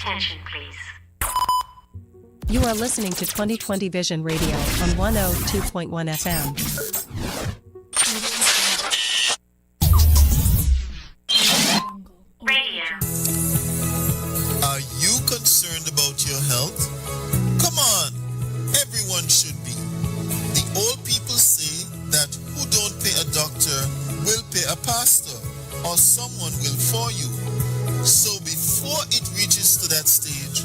Attention, please. You are listening to 2020 Vision Radio on 102.1 FM. Radio. Are you concerned about your health? Come on, everyone should be. The old people say that who don't pay a doctor will pay a pastor, or someone will for you. So before it reaches to that stage,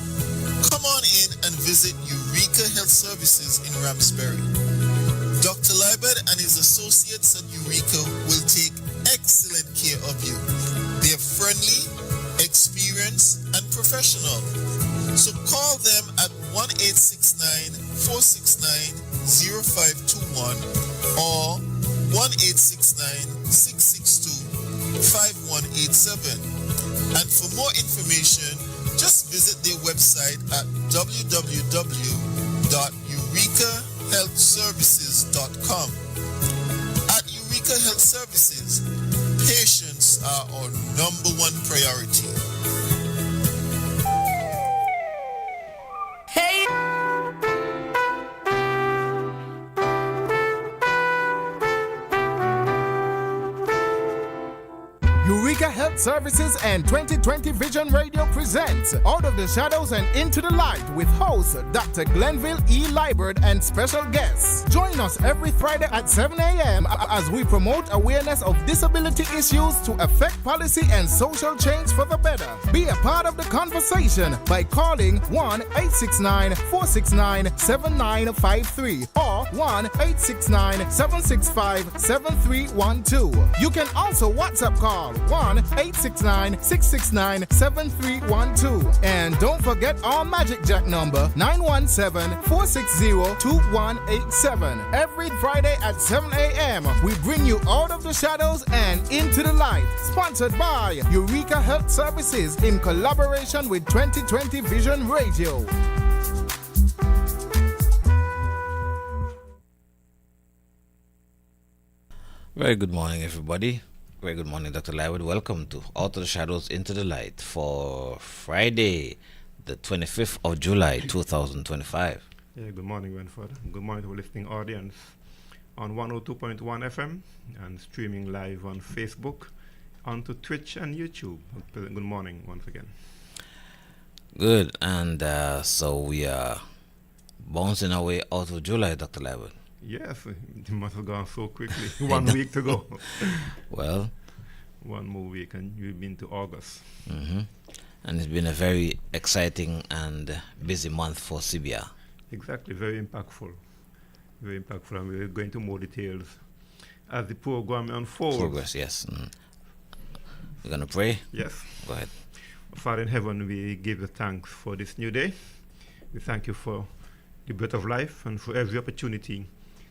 come on in and visit Eureka Health Services in Ramsbury. Dr. Liebert and his associates at Eureka will take excellent care of you. They're friendly, experienced, and professional. So call them at 1-869-469-0521 or 1-869-662-5187. And for more information, just visit their website at www.eurekahealthservices.com. At Eureka Health Services, patients are our number one priority. Eureka Health Services and 2020 Vision Radio presents Out of the Shadows and Into the Light with host Dr. Glenville E. Liebert and special guests. Join us every Friday at 7 a.m. as we promote awareness of disability issues to affect policy and social change for the better. Be a part of the conversation by calling 1-869-469-7953 or 1-869-765-7312. You can also WhatsApp call 1-869-669-7312. And don't forget our Magic Jack number 917-460-2187. Every Friday at 7 a.m. we bring you out of the shadows and into the light. Sponsored by Eureka Health Services in collaboration with 2020 Vision Radio. Very good morning, everybody. Very good morning, Dr. Liebert. Welcome to Out of the Shadows Into the Light for Friday, the 25th of July, 2025. Yeah, good morning, Renford. Good morning to our listening audience on 102.1 FM and streaming live on Facebook, onto Twitch and YouTube. Good morning once again. Good, and so we are bouncing our way out of July, Dr. Liebert. Yes, it must have gone so quickly. 1 week to go. Well, one more week and you've been to August. Mm-hmm. And it's been a very exciting and busy month for CBR. Exactly, very impactful. Very impactful, and we're going to more details as the program unfolds. Progress, yes. We're going to pray? Yes. Go ahead. Father in heaven, we give you thanks for this new day. We thank you for the breath of life and for every opportunity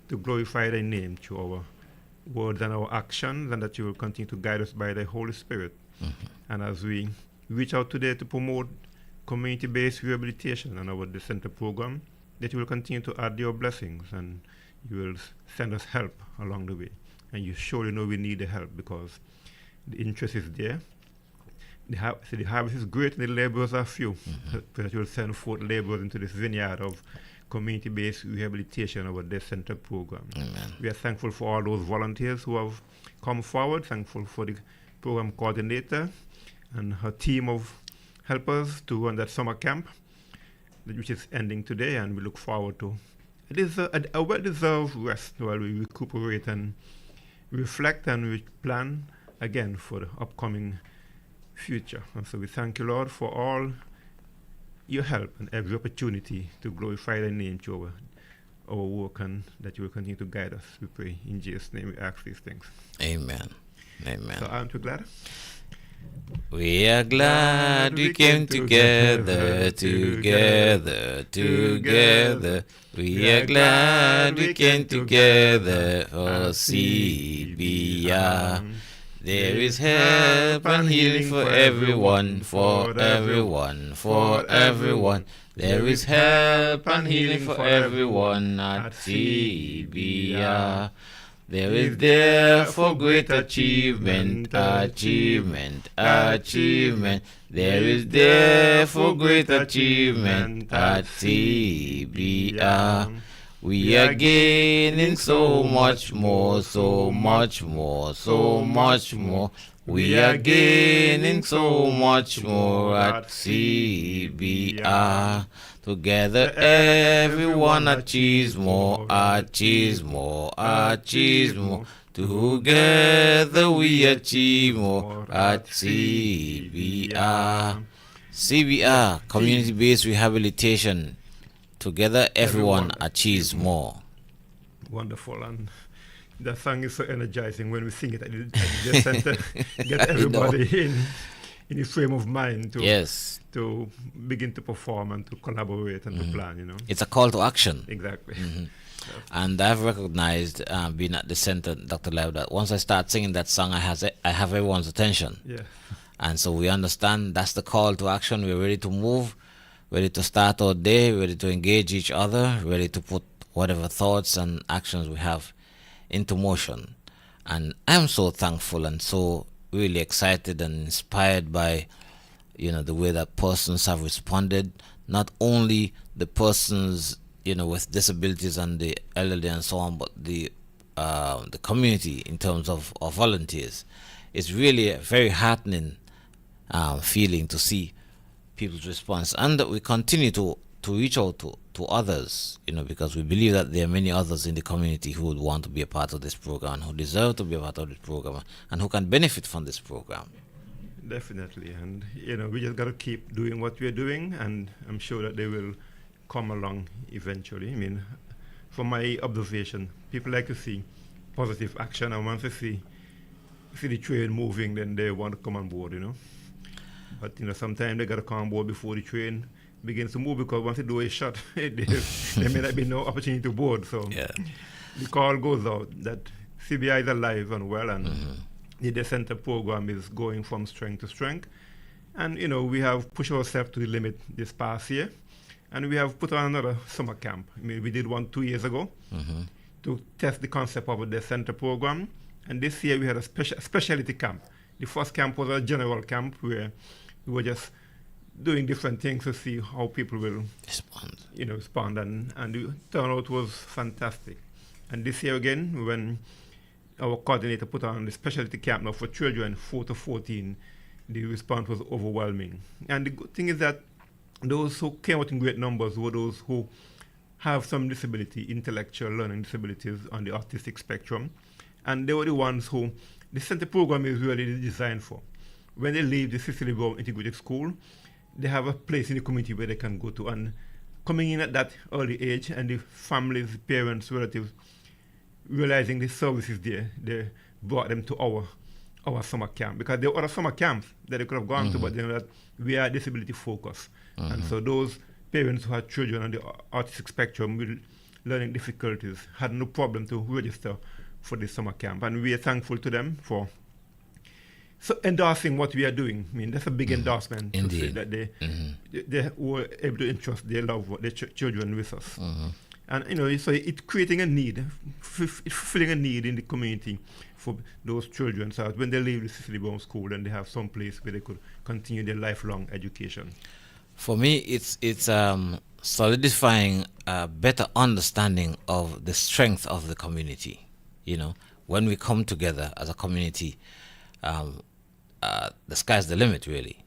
to glorify thy name through our words and our actions, and that you will continue to guide us by the Holy Spirit. Mm-hmm. And as we reach out today to promote community-based rehabilitation and our center program, that you will continue to add your blessings and you will send us help along the way. And you surely know we need the help because the interest is there. The harvest is great and the laborers are few. Mm-hmm. That you will send forth laborers into this vineyard of community-based rehabilitation of our Death Center program. Amen. We are thankful for all those volunteers who have come forward, thankful for the program coordinator and her team of helpers to run that summer camp, which is ending today, and we look forward to it is a well-deserved rest while we recuperate and reflect and we plan again for the upcoming future. And so we thank you, Lord, for all your help and every opportunity to glorify thy name through our work, and that you will continue to guide us. We pray in Jesus' name we ask these things. Amen. Amen. So aren't we glad? We are glad we came together, together. We are glad we came together for CBR. There is help and healing for everyone, for everyone, for everyone. There is help and healing for everyone at CBR. There is there for great achievement, achievement, achievement. There is there for great achievement at CBR. We are gaining so much more, so much more, so much more. We are gaining so much more at CBR. Together everyone achieves more, achieves more, achieves more. Together we achieve more at CBR. CBR, community-based rehabilitation. Together everyone achieves more. Wonderful, and that song is so energizing when we sing it at the center. Get everybody in the frame of mind to to begin to perform and to collaborate and to plan. It's a call to action. Exactly. And I've recognized, being at the center, Dr. Live, that once I start singing that song, I have everyone's attention. Yeah. And so we understand that's the call to action. We're ready to move, ready to start our day, ready to engage each other, ready to put whatever thoughts and actions we have into motion. And I'm so thankful and so really excited and inspired by, the way that persons have responded, not only the persons, with disabilities and the elderly and so on, but the community in terms of volunteers. It's really a very heartening feeling to see people's response, and that we continue to reach out to others, because we believe that there are many others in the community who would want to be a part of this program, who deserve to be a part of this program, and who can benefit from this program. Definitely, and we just got to keep doing what we're doing, and I'm sure that they will come along eventually. I mean, from my observation, people like to see positive action, and once they see the train moving, then they want to come on board, But sometimes they got to come on board before the train begins to move, because once the door is shut, there may not be no opportunity to board. So the call goes out that CBI is alive and well, and the Day Center program is going from strength to strength. And we have pushed ourselves to the limit this past year, and we have put on another summer camp. I mean, we did one 2 years ago to test the concept of the center program, and this year we had a specialty camp. The first camp was a general camp where we were just doing different things to see how people will respond, and the turnout was fantastic. And this year again, when our coordinator put on the specialty camp now for children 4 to 14, the response was overwhelming. And the good thing is that those who came out in great numbers were those who have some disability, intellectual learning disabilities on the autistic spectrum, and they were the ones who the center program is really designed for. When they leave the Cicely Brown Integrated School, they have a place in the community where they can go to, and coming in at that early age, and the families, parents, relatives, realizing the services there, they brought them to our summer camp, because there were other summer camps that they could have gone to, but they know that we are disability focused. And so those parents who had children on the autistic spectrum with learning difficulties had no problem to register for this summer camp, and we are thankful to them for endorsing what we are doing. I mean, that's a big endorsement. Indeed. To say that they were able to entrust their their children with us. And so it's creating a need, it's fulfilling a need in the community for those children, so that when they leave the Cicely Brown School, then they have some place where they could continue their lifelong education. For me, it's solidifying a better understanding of the strength of the community. When we come together as a community, the sky's the limit, really.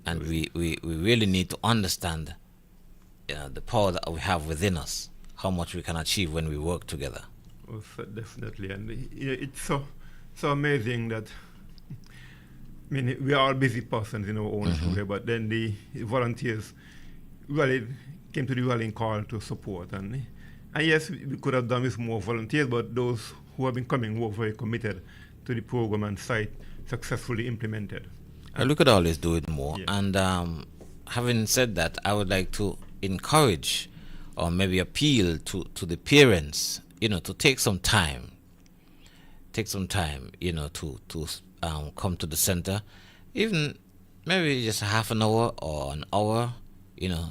And we really need to understand the power that we have within us, how much we can achieve when we work together. Oh, definitely. And it's so amazing that, I mean, we are all busy persons in our own way, but then the volunteers really came to the rallying call to support. And yes, we could have done with more volunteers, but those who have been coming were very committed to the program and site successfully implemented. We could always do it more. Yeah. And having said that, I would like to encourage or maybe appeal to the parents, to take some time, to come to the center, even maybe just half an hour or an hour,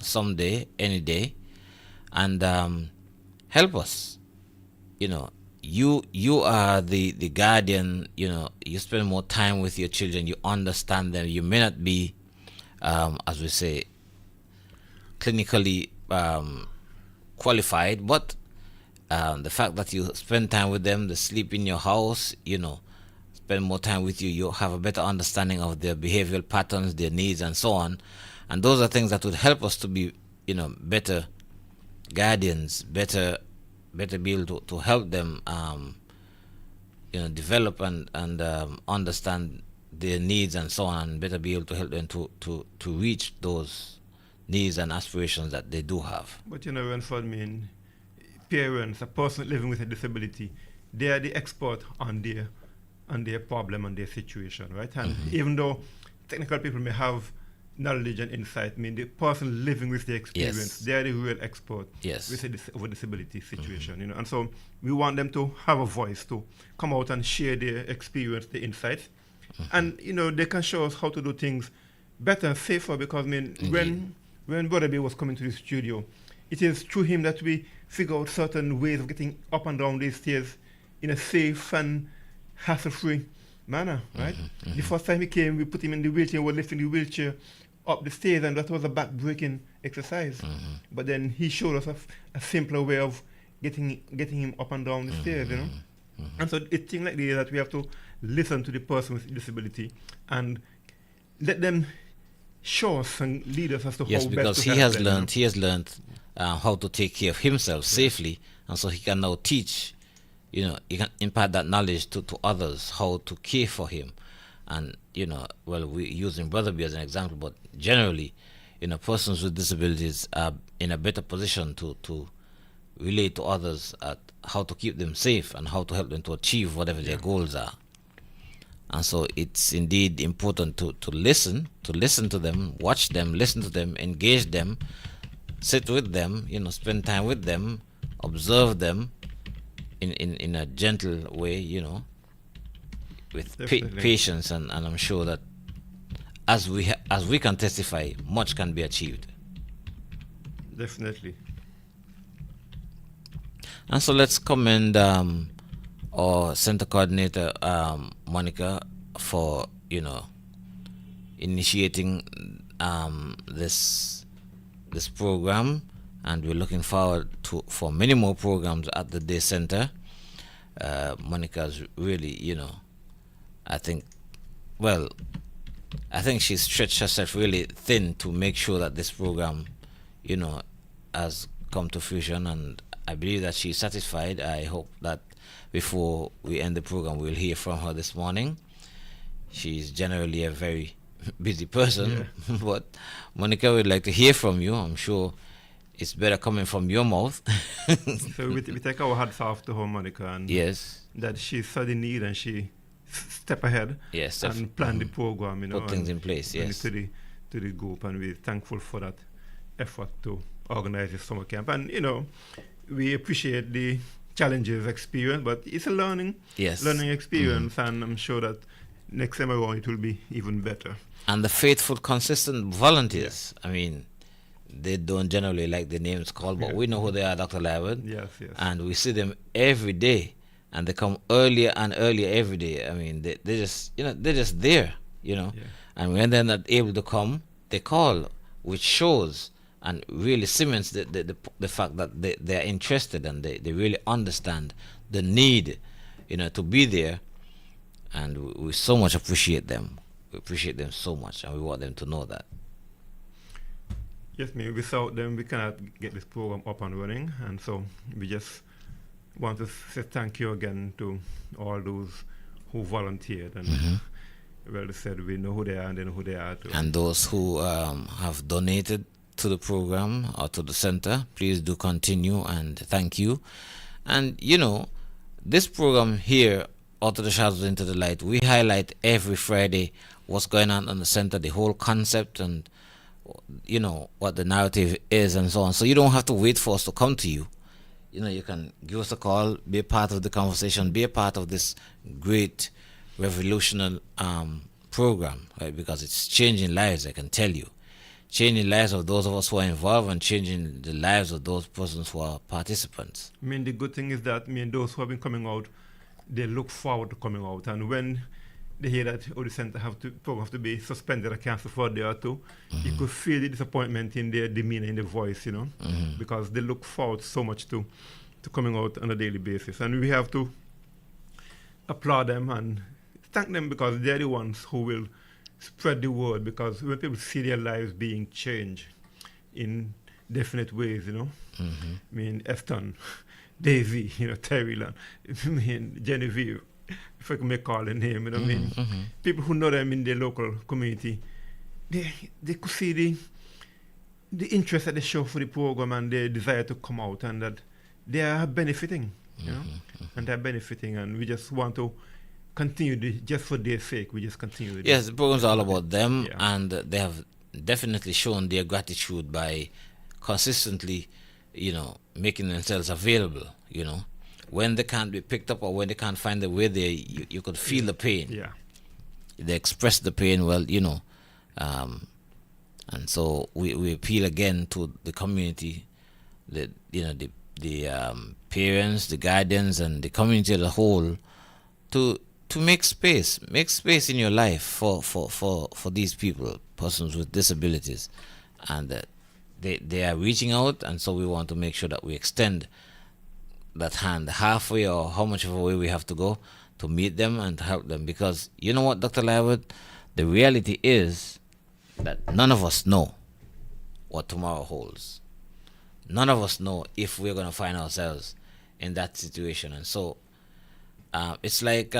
someday, any day, and help us, you are the guardian. You spend more time with your children. You understand them. You may not be, as we say, clinically qualified, but the fact that you spend time with them, they sleep in your house, spend more time with you, you have a better understanding of their behavioral patterns, their needs, and so on. And those are things that would help us to be, better guardians, better be able to help them, develop and understand their needs and so on, and better be able to help them to reach those needs and aspirations that they do have. But when for me, parents, a person living with a disability, they are the expert on their problem and their situation, right? And even though technical people may have knowledge and insight, the person living with the experience, they are the real expert with a disability situation, And so we want them to have a voice, to come out and share their experience, their insights, and they can show us how to do things better and safer. Because when Brother B was coming to the studio, it is through him that we figure out certain ways of getting up and down these stairs in a safe and hassle-free manner, right? The first time he came, we put him in the wheelchair, we were lifting the wheelchair up the stairs, and that was a back-breaking exercise. But then he showed us a simpler way of getting him up and down the stairs, And so it's things like this that we have to listen to the person with disability and let them show us and lead us as to how best to help them. Yes, because he has learned how to take care of himself safely, and so he can now teach, he can impart that knowledge to others, how to care for him. And we're using Brother B as an example, but generally, persons with disabilities are in a better position to relate to others at how to keep them safe and how to help them to achieve whatever their goals are. And so it's indeed important to listen to them, watch them, listen to them, engage them, sit with them, spend time with them, observe them in a gentle way, with patience, and I'm sure that as we can testify, much can be achieved. Definitely. And so let's commend our center coordinator, Monica, for initiating this program, and we're looking forward for many more programs at the day center. Monica's really, I think she's stretched herself really thin to make sure that this program, has come to fruition, and I believe that she's satisfied. I hope that before we end the program, we'll hear from her this morning. She's generally a very busy person, but Monica, we'd like to hear from you. I'm sure it's better coming from your mouth. So we take our hats off to her, Monica, and that she saw the need and she step ahead and plan the program, put things in place, to the group, and we're thankful for that effort to organize this summer camp. And we appreciate the challenges experienced, but it's a learning experience, and I'm sure that next time around it will be even better. And the faithful, consistent volunteers, they don't generally like the names called, but we know who they are, Dr. Lywood. Yes. And we see them every day, and they come earlier and earlier every day. They're just, they're just there, And when they're not able to come, they call, which shows and really cements the fact that they're interested, and they really understand the need, to be there. And we so much appreciate them. We appreciate them so much, and we want them to know that. Yes, without them, we cannot get this program up and running. And so we just want to say thank you again to all those who volunteered. And well, they said we know who they are, and they know who they are too. And those who have donated to the program or to the center, please do continue, and thank you. And this program here, Out of the Shadows into the Light, we highlight every Friday what's going on in the center, the whole concept, and what the narrative is, and so on. So you don't have to wait for us to come to you. You can give us a call, be a part of the conversation, be a part of this great revolutionary program, right? Because it's changing lives, I can tell you. changing lives of those of us who are involved and changing the lives of those persons who are participants. I mean, the good thing is that, I mean, those who have been coming out, they look forward to coming out. And when they hear that, oh, the center program have to be suspended or canceled for a day or two, you could feel the disappointment in their demeanor, in their voice, you know, because they look forward so much to coming out on a daily basis. And we have to applaud them and thank them, because they're the ones who will spread the word, because when people see their lives being changed in definite ways, you know, I mean, Eston, Daisy, you know, Terry, I mean, Genevieve, if I can make call a name, you know what I mean? People who know them in their local community, they could see the interest that they show for the program and their desire to come out, and that they are benefiting, you know, and they're benefiting, and we just want to continue just for their sake. We just continue with Yes, the program's all about them, Yeah. and they have definitely shown their gratitude by consistently, you know, making themselves available, you know. When they can't be picked up or when they can't find their way there, you could feel the pain. Yeah. They express the pain, well, you know. And so we appeal again to the community, the parents, the guardians, and the community as a whole to make space in your life for these people, persons with disabilities, and they are reaching out, and so we want to make sure that we extend that hand halfway or how much of a way we have to go to meet them and to help them, because you know what, Dr. Lywood, the reality is that none of us know what tomorrow holds. None of us know if we're going to find ourselves in that situation, and so it's like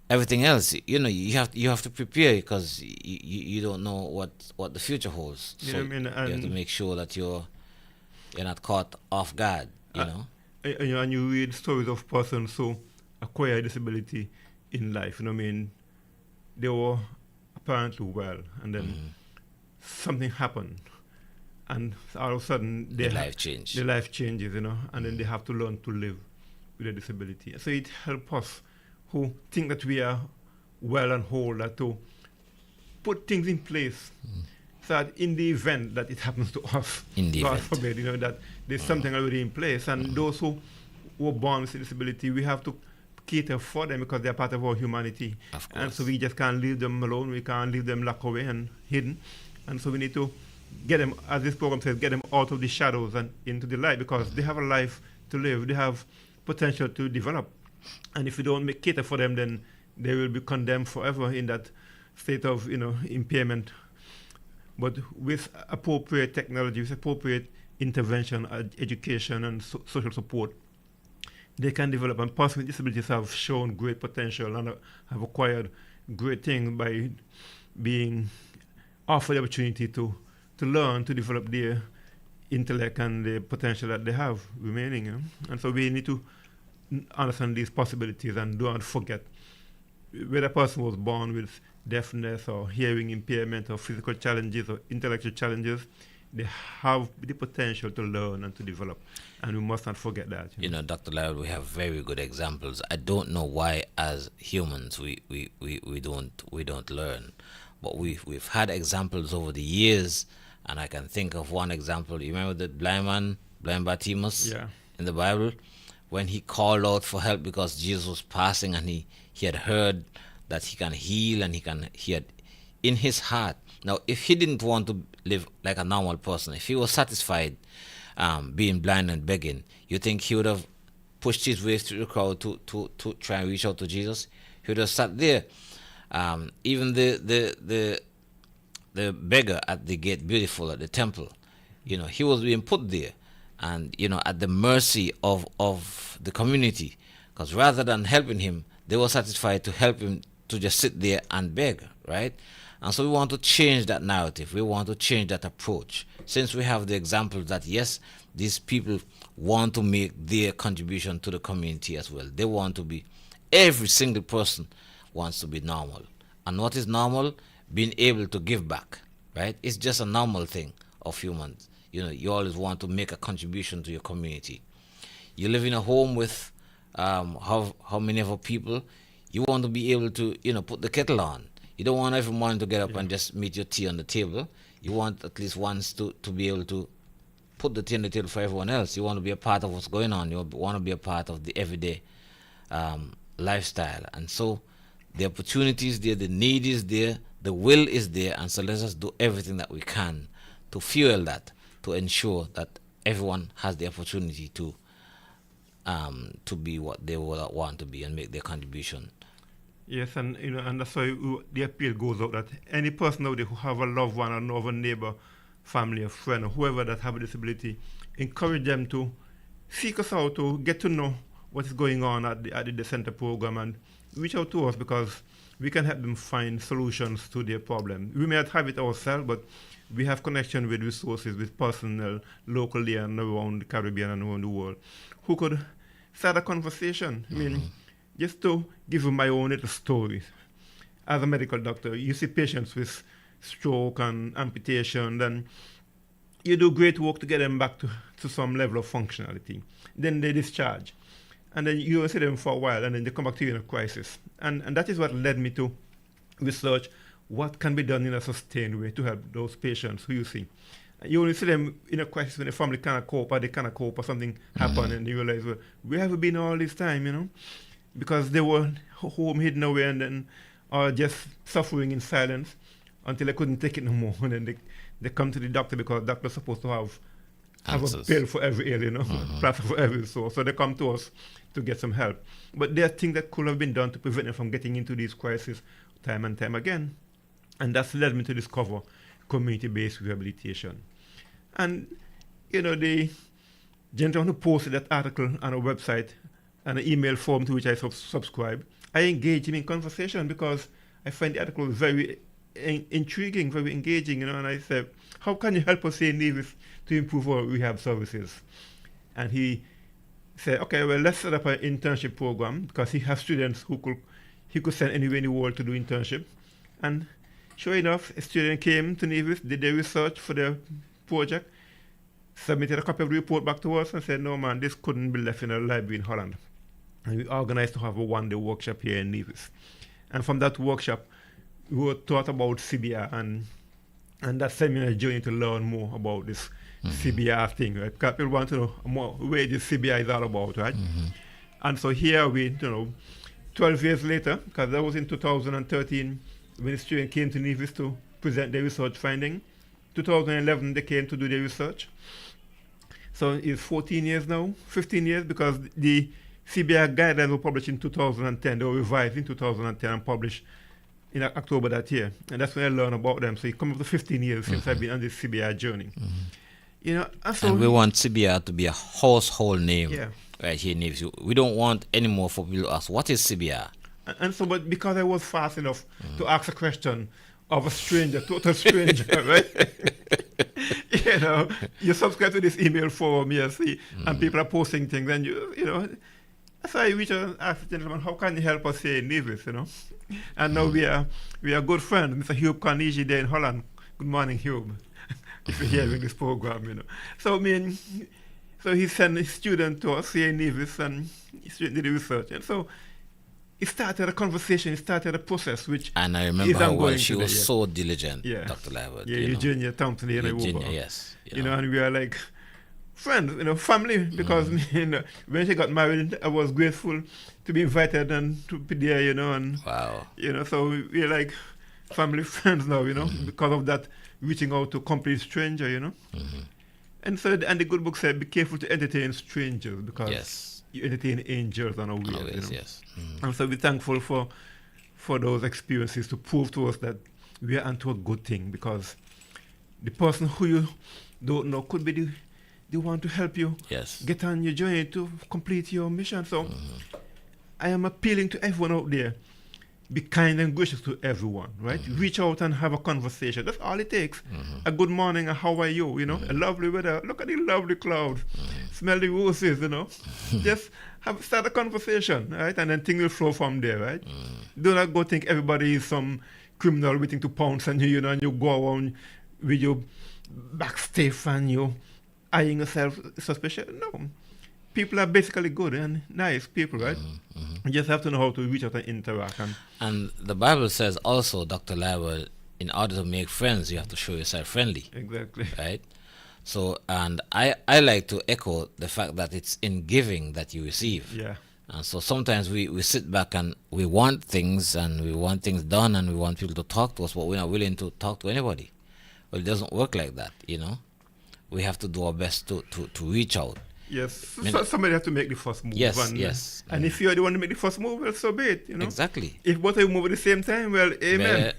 everything else. You know, you have to prepare, because you don't know what the future holds. You So know what I mean? you have to make sure that you're not caught off guard. You know. And you read stories of persons who acquire disability in life. You know what I mean? They were apparently well, and then something happened, and all of a sudden Their life changed. Their life changes, you know, and then they have to learn to live with a disability. So it helps us who think that we are well and whole to put things in place so that in the event that it happens to us, In the God event. forbid, you know, that there's something already in place. And those who were born with a disability, we have to cater for them, because they're part of our humanity. Of And so course. we just can't leave them alone. We can't leave them locked away and hidden. And so we need to get them, as this program says, get them out of the shadows and into the light, because they have a life to live. They have potential to develop. And if we don't cater for them, then they will be condemned forever in that state of, you know, impairment. But with appropriate technology, with appropriate intervention, education, and social support, they can develop. And persons with disabilities have shown great potential and have acquired great things by being offered the opportunity to learn, to develop their intellect and the potential that they have remaining. And so we need to understand these possibilities and don't forget whether a person was born with deafness or hearing impairment or physical challenges or intellectual challenges, they have the potential to learn and to develop, and we must not forget that. You know, Dr. Lywood, we have very good examples. I don't know why, as humans, we don't learn, but we've had examples over the years, and I can think of one example. You remember the blind Bartimaeus in the Bible, when he called out for help because Jesus was passing, and he had heard that he can heal, and he had in his heart. Now, if he didn't want to live like a normal person, if he was satisfied being blind and begging, you think he would have pushed his way through the crowd to try and reach out to Jesus? He would have sat there. Even the beggar at the gate, beautiful, at the temple, you know, he was being put there, and, you know, at the mercy of the community, because rather than helping him, they were satisfied to help him to just sit there and beg, right? And so we want to change that narrative. We want to change that approach. Since we have the examples that, yes, these people want to make their contribution to the community as well. They want to be, every single person wants to be normal. And what is normal? Being able to give back, right? It's just a normal thing of humans. You know, you always want to make a contribution to your community. You live in a home with how many of our people, you want to be able to, you know, put the kettle on. You don't want every morning to get up and just meet your tea on the table. You want at least once to be able to put the tea on the table for everyone else. You want to be a part of what's going on. You want to be a part of the everyday lifestyle. And so the opportunity is there, the need is there, the will is there, and so let us do everything that we can to fuel that, to ensure that everyone has the opportunity to be what they would want to be and make their contribution. Yes, and and that's why the appeal goes out that any person out there who have a loved one or know of a neighbor, family, or friend, or whoever that have a disability, encourage them to seek us out, to get to know what is going on at the center program, and reach out to us, because we can help them find solutions to their problem. We may not have it ourselves, but we have connection with resources, with personnel locally and around the Caribbean and around the world who could start a conversation. I mean, just to give you my own little story. As a medical doctor, you see patients with stroke and amputation, then you do great work to get them back to some level of functionality. Then they discharge. And then you see them for a while, and then they come back to you in a crisis. And that is what led me to research what can be done in a sustained way to help those patients who you see. You only see them in a crisis when the family cannot cope, or they cannot cope, or something happened, and you realize, well, where have we been all this time, Because they were home hidden away, and then or just suffering in silence until they couldn't take it no more. And then they come to the doctor, because the doctor's supposed to have a pill for every ill, plaster for every sore. So they come to us to get some help. But there are things that could have been done to prevent them from getting into these crises time and time again. And that's led me to discover community-based rehabilitation. And, the gentleman who posted that article on our website and an email form to which I subscribe, I engage him in conversation, because I find the article very intriguing, very engaging, and I said, how can you help us here in Nevis to improve our rehab services? And he said, okay, well, let's set up an internship program, because he has students he could send anywhere in the world to do internship. And sure enough, a student came to Nevis, did their research for their project, submitted a copy of the report back to us, and said, no man, this couldn't be left in a library in Holland. And we organized to have a one-day workshop here in Nevis. And from that workshop, we were taught about CBR, and that sent me on a journey to learn more about this CBR thing, right? Because people want to know more where this CBR is all about, right? And so here we, 12 years later, because that was in 2013 when the student came to Nevis to present their research finding. 2011 they came to do their research. So it's 14 years now, 15 years, because the CBR guidelines were published in 2010. They were revised in 2010 and published in October that year. And that's when I learned about them. So it comes up to 15 years since I've been on this CBR journey. And we want CBR to be a household name right here in Nevis. We don't want any more for people to ask, what is CBR? And so, but because I was fast enough to ask a question of a stranger, total stranger, right? You subscribe to this email forum, and people are posting things, and so I reached out and asked the gentleman, how can you help us here in Nevis, And now we are good friends. Mr. Hugh Carnegie there in Holland. Good morning, Hugh, if you're hearing this program, So, so he sent his student to us here in Nevis, and he did the research. And so it started a conversation, it started a process, which and I remember how well she was so diligent, Dr. Lambert. Yeah, Eugenia Thompson, Eugenia, yes. And we are like friends, family, because when she got married, I was grateful to be invited and to be there, and wow. So we're like family friends now, because of that reaching out to complete stranger, And so and the good book said, be careful to entertain strangers, because you entertain angels on a wheel. Always, yes. And so we're thankful for those experiences to prove to us that we are onto a good thing, because the person who you don't know could be the one to help you get on your journey to complete your mission. So I am appealing to everyone out there. Be kind and gracious to everyone, right? Reach out and have a conversation. That's all it takes. A good morning, and how are you? A lovely weather. Look at the lovely clouds. Smell the roses, Just start a conversation, right? And then things will flow from there, right? Do not go think everybody is some criminal waiting to pounce on you, and you go around with your back stiff and you eyeing yourself suspicious. No. People are basically good and nice people, right? You just have to know how to reach out and interact. And the Bible says also, Dr. Lywell, in order to make friends, you have to show yourself friendly. Exactly. Right? So, and I like to echo the fact that it's in giving that you receive. Yeah. And so sometimes we sit back and we want things done and we want people to talk to us, but we're not willing to talk to anybody. Well, it doesn't work like that, you know. We have to do our best to reach out. Yes, so somebody has to make the first move. Yes, and, yes. And if you're the one to make the first move, well, so be it, you know. Exactly. If both of you move at the same time, well, amen.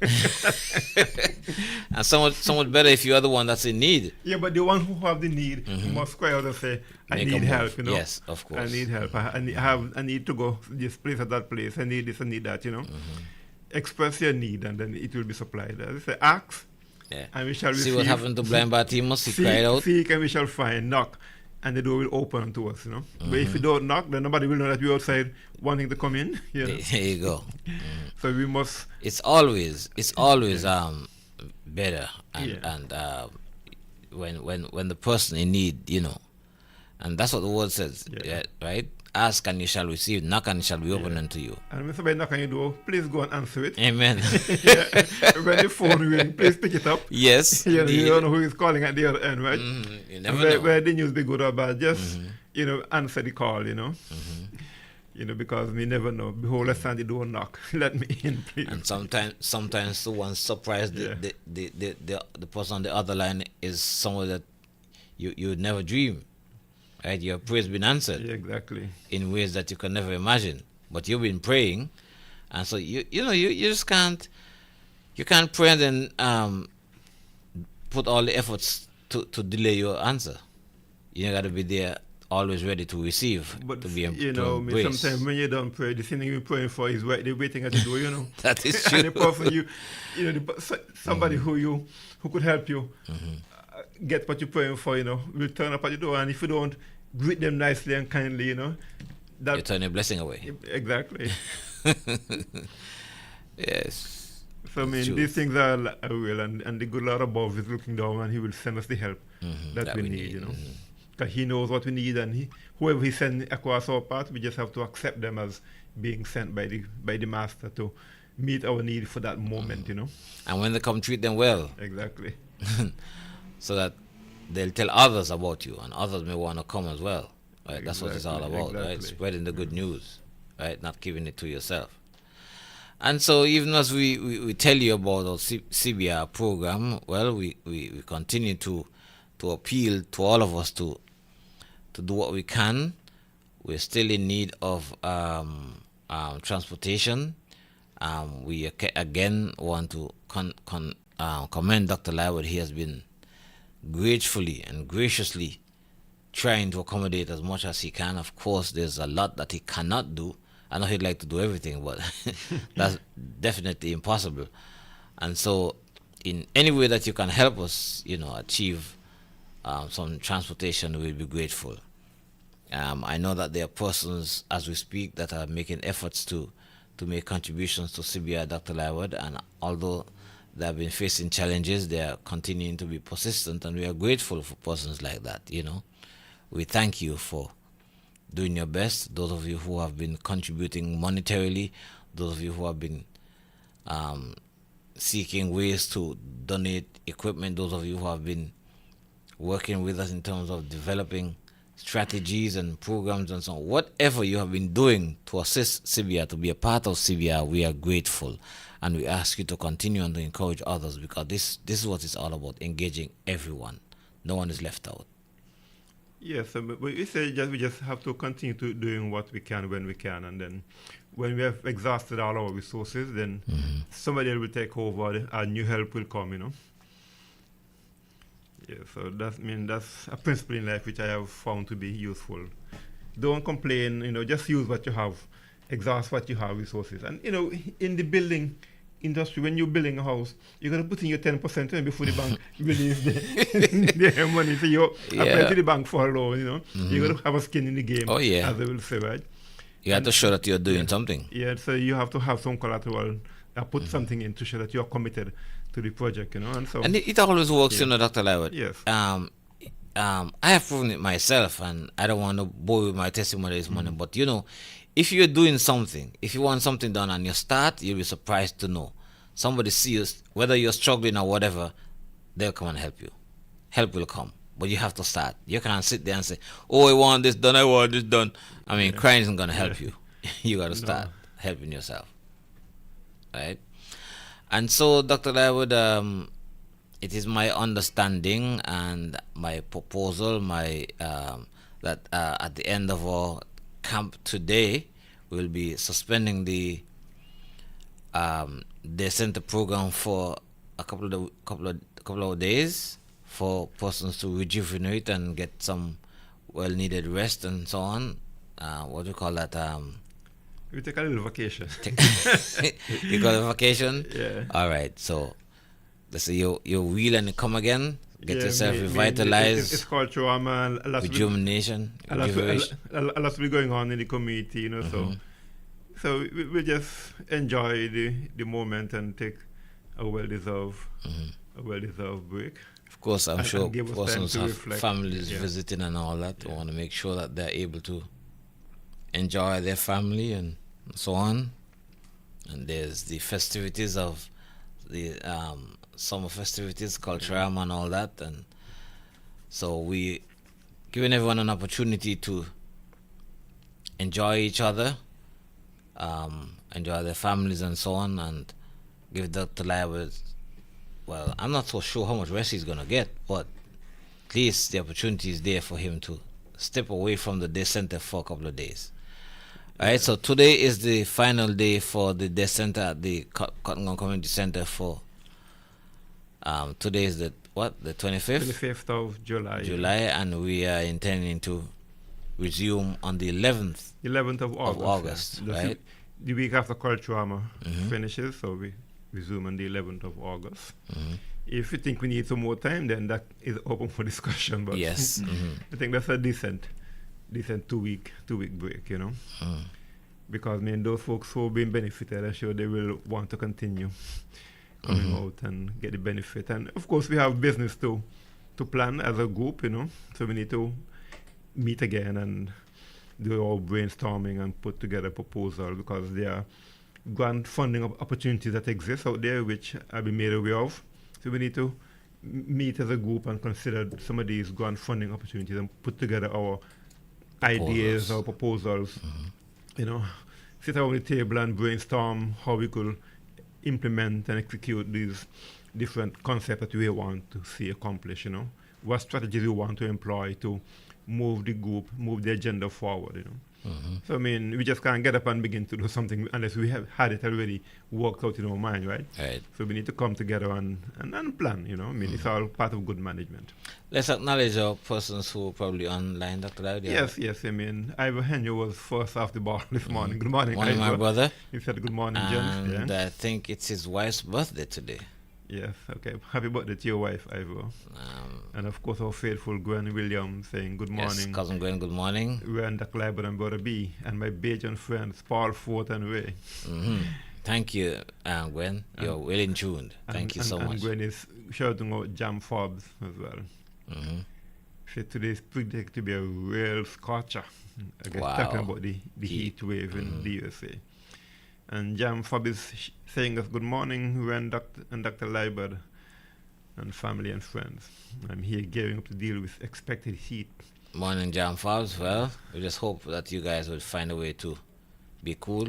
And somewhat better if you are the one that's in need. Yeah, but the one who have the need must cry out and say, I Make a need move. help, you know. Yes, of course. I need help. I need to go this place or that place. I need this, I need that, you know. Express your need and then it will be supplied. As I say, ask and we shall receive. See what happened to blind Bartimaeus? He cried out. Seek and we shall find. Knock and the door will open unto us, you know. But if you don't knock, then nobody will know that you're outside wanting to come in. You know? There you go. So we must. It's always better and when the person in need, you know, and that's what the word says, right? Ask and you shall receive, knock and it shall be opened unto you. And when somebody knock on your door, please go and answer it. Amen. When the phone rings, please pick it up. Yes. You don't know who is calling at the other end, right? You never know. Where the news be good or bad, just answer the call, you know. You know, because we never know. Behold, let's stand the door knock. Let me in, please. And sometimes the one surprised the person on the other line is someone that you would never dream. Right? Your prayer's been answered. Yeah, exactly. In ways that you can never imagine. But you've been praying, and so you just can't pray and then put all the efforts to delay your answer. You got to be there, always ready to receive. But to be sometimes when you don't pray, the thing you're praying for is they're waiting at the door. You know. That is true. And the person somebody who could help you get what you're praying for, you know, will turn up at the door, and if you don't greet them nicely and kindly, you know, that you turn a blessing away. Exactly. Yes. So I mean, these things are real, and the good Lord above is looking down, and He will send us the help that we need, you know, because He knows what we need, and whoever He sends across our path, we just have to accept them as being sent by the Master to meet our need for that moment, you know. And when they come, treat them well. Exactly. So that they'll tell others about you, and others may want to come as well. Right? That's what it's all about, right? Spreading the good news, right? Not keeping it to yourself. And so even as we tell you about our CBR program, well, we continue to appeal to all of us to do what we can. We're still in need of transportation. We again want to commend Dr. Lywell. He has been gratefully and graciously trying to accommodate as much as he can. Of course, there's a lot that he cannot do. I know he'd like to do everything, but that's definitely impossible. And so in any way that you can help us, you know, achieve some transportation, we'll be grateful. I know that there are persons as we speak that are making efforts to make contributions to CBR Dr. Lywell, and although they have been facing challenges, they are continuing to be persistent, and we are grateful for persons like that, you know. We thank you for doing your best, those of you who have been contributing monetarily, those of you who have been seeking ways to donate equipment, those of you who have been working with us in terms of developing strategies and programs and so on. Whatever you have been doing to assist CBR, to be a part of CBR, we are grateful. And we ask you to continue and to encourage others, because this is what it's all about, engaging everyone. No one is left out. Yes, but we say we just have to continue to doing what we can when we can, and then when we have exhausted all our resources, then somebody else will take over, and new help will come, you know. Yeah, so that's a principle in life which I have found to be useful. Don't complain, you know, just use what you have, exhaust what you have resources. And you know, in the building industry, when you're building a house, you got to put in your 10% before the bank release their money. So you apply to the bank for a loan, you know. You got to have a skin in the game, as they will say, right? You have to show that you're doing something. Yeah, so you have to have some collateral, put something in to show that you're committed to the project, you know. And it always works, you know, Dr. Lywell. Yes. I have proven it myself, and I don't want to bore you with my testimony this morning, but you know, if you're doing something, if you want something done and you start, you'll be surprised to know. Somebody sees, whether you're struggling or whatever, they'll come and help you. Help will come. But you have to start. You can't sit there and say, oh, I want this done, I want this done. I mean, crying isn't going to help you. You got to start helping yourself. Right? And so, Dr. Lywood, it is my understanding and my proposal, that at the end of our camp today, we'll be suspending the day center program for a couple of days for persons to rejuvenate and get some well-needed rest and so on. What do you call that? We take a little vacation. You got a vacation? Yeah. All right. So, let's say you wheel and you come again. Get yourself It's revitalized. called trauma. Rejuvenation. A lot will be going on in the community, you know. So we just enjoy the moment and take a well-deserved break. Of course, I'm sure give us time persons to have reflect. families visiting and all that. They want to make sure that they're able to enjoy their family and so on. And there's the festivities of the summer festivities, cultural and all that. And so we giving everyone an opportunity to enjoy each other, enjoy their families and so on, and give Dr. Lywood, well, I'm not so sure how much rest he's going to get, but at least the opportunity is there for him to step away from the day center for a couple of days. All right, so today is the final day for the day center at the Cotton Ground Community Center for, today is the 25th? 25th of July. And we are intending to resume on the 11th 11th of August. Right? The week after Culturama finishes, so we resume on the 11th of August. If you think we need some more time, then that is open for discussion. But yes. I think that's a decent two-week break, you know. Because I mean, those folks who have been benefited, I'm sure they will want to continue coming out and get the benefit. And of course, we have business to plan as a group, you know. So we need to meet again and do our brainstorming and put together a proposal, because there are grant funding opportunities that exist out there which I've been made aware of. So we need to meet as a group and consider some of these grant funding opportunities and put together our ideas, our proposals, you know, sit around the table and brainstorm how we could implement and execute these different concepts that we want to see accomplished, you know. What strategies we want to employ to move the group, move the agenda forward, you know. So, I mean, we just can't get up and begin to do something unless we have had it already worked out in our mind, right? Right. So we need to come together and plan, you know. I mean, it's all part of good management. Let's acknowledge our persons who are probably online, Dr. Lywood. Yes. I mean, Ivor Henry was first off the ball this morning. Good morning, Morning, Ivor. my brother. He said good morning, And gents. Yeah. I think it's his wife's birthday today. Yes, okay. Happy birthday to your wife, Ivor. And of course, our faithful Gwen Williams saying good morning. Yes, cousin Gwen, good morning. Ren, Dr. Lywood and Brother B, and my Bajan friends, Paul, Fort, and Ray. Thank you, Gwen. You're well in tuned. Thank you so much. And Gwen is shouting out Jam Forbes as well. So today is predicted to be a real scorcher. I guess talking about the heat wave in the USA. And Jam Fob is saying us good morning, Ren and Dr. Lywood and family and friends. I'm here gearing up to deal with expected heat. Morning, Jam Fobs. Well, we just hope that you guys will find a way to be cool.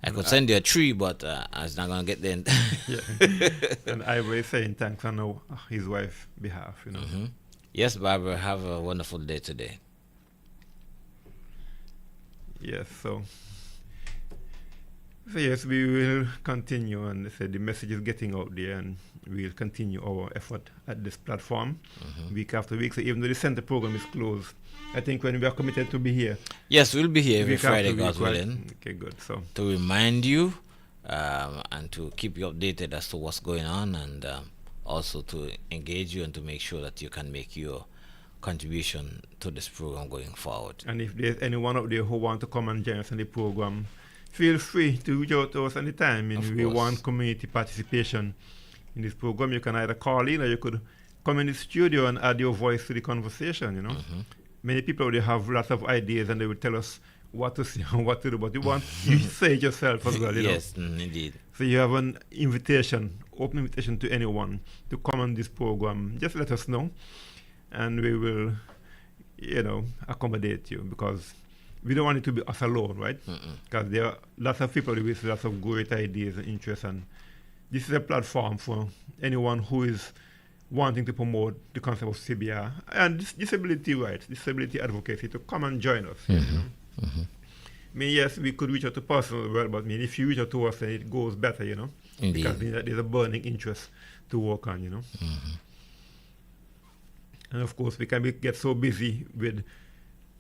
I could send you a tree, but I was not going to get there. Yeah. And I was saying thanks on his wife's behalf, you know. Yes, Barbara, have a wonderful day today. Yes, so yes, we will continue, and the message is getting out there, and we'll continue our effort at this platform week after week. So even though the center program is closed, I think when we are committed to be here. Yes, we'll be here every week Friday, after God week, right? willing. Okay, good. So to remind you and to keep you updated as to what's going on, and also to engage you and to make sure that you can make your contribution to this program going forward. And if there's anyone out there who want to come and join us in the program, feel free to reach out to us anytime. I mean, we want community participation in this program. You can either call in or you could come in the studio and add your voice to the conversation, you know. Many people, they have lots of ideas and they will tell us what to say and what to do, but you say it yourself as well, you know. Yes, indeed. So you have an invitation, open invitation to anyone to come on this program. Just let us know, and we will, accommodate you, because we don't want it to be us alone, right? Because there are lots of people with lots of great ideas and interests, and this is a platform for anyone who is wanting to promote the concept of CBR and disability rights, disability advocacy, to come and join us. You know? I mean, yes, we could reach out to persons as well, but I mean, if you reach out to us, then it goes better, you know. Indeed. Because there's a burning interest to work on, you know. And of course, we can get so busy with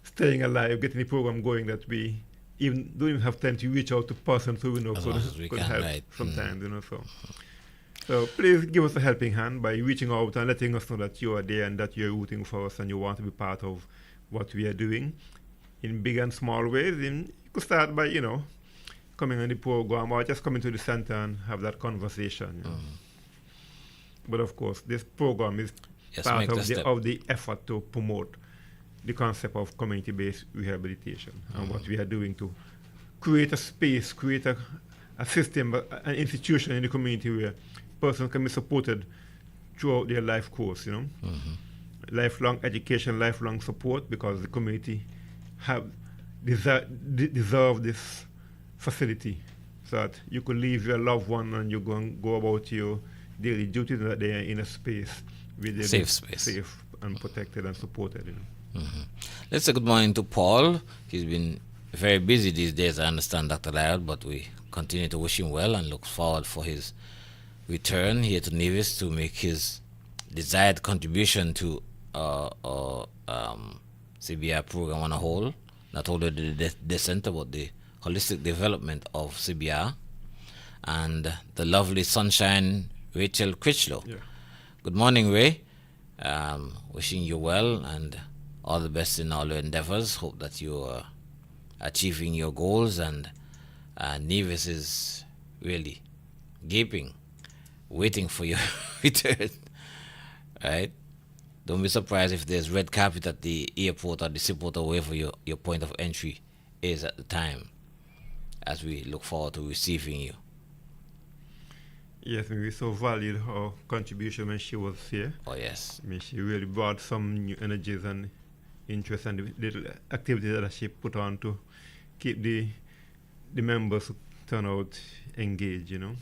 staying alive, getting the program going, that we don't even have time to reach out to persons who we know could help sometimes, you know. So please give us a helping hand by reaching out and letting us know that you are there and that you're rooting for us and you want to be part of what we are doing in big and small ways. You could start by, coming on the program or just coming to the center and have that conversation. You know. But of course, this program is part of the effort to promote the concept of community-based rehabilitation and what we are doing to create a space, create a system, an institution in the community where persons can be supported throughout their life course, you know. Lifelong education, lifelong support, because the community deserve this facility, so that you could leave your loved one and you go about your daily duties, and that they are in a space where they're safe and protected and supported, you know. Let's say good morning to Paul. He's been very busy these days, I understand, Dr. Lyle, but we continue to wish him well and look forward for his return here to Nevis to make his desired contribution to CBR program on a whole, not only the center, but the holistic development of CBR, and the lovely sunshine Rachel Critchlow. Yeah. Good morning, Ray. Wishing you well and all the best in all your endeavors. Hope that you are achieving your goals, and Nevis is really gaping, waiting for your return. Right? Don't be surprised if there's red carpet at the airport or the seaport or wherever your point of entry is at the time, as we look forward to receiving you. Yes, we so valued her contribution when she was here. Oh, yes. I mean, she really brought some new energies and interest and the little activities that she put on to keep the members who turn out engaged, you know.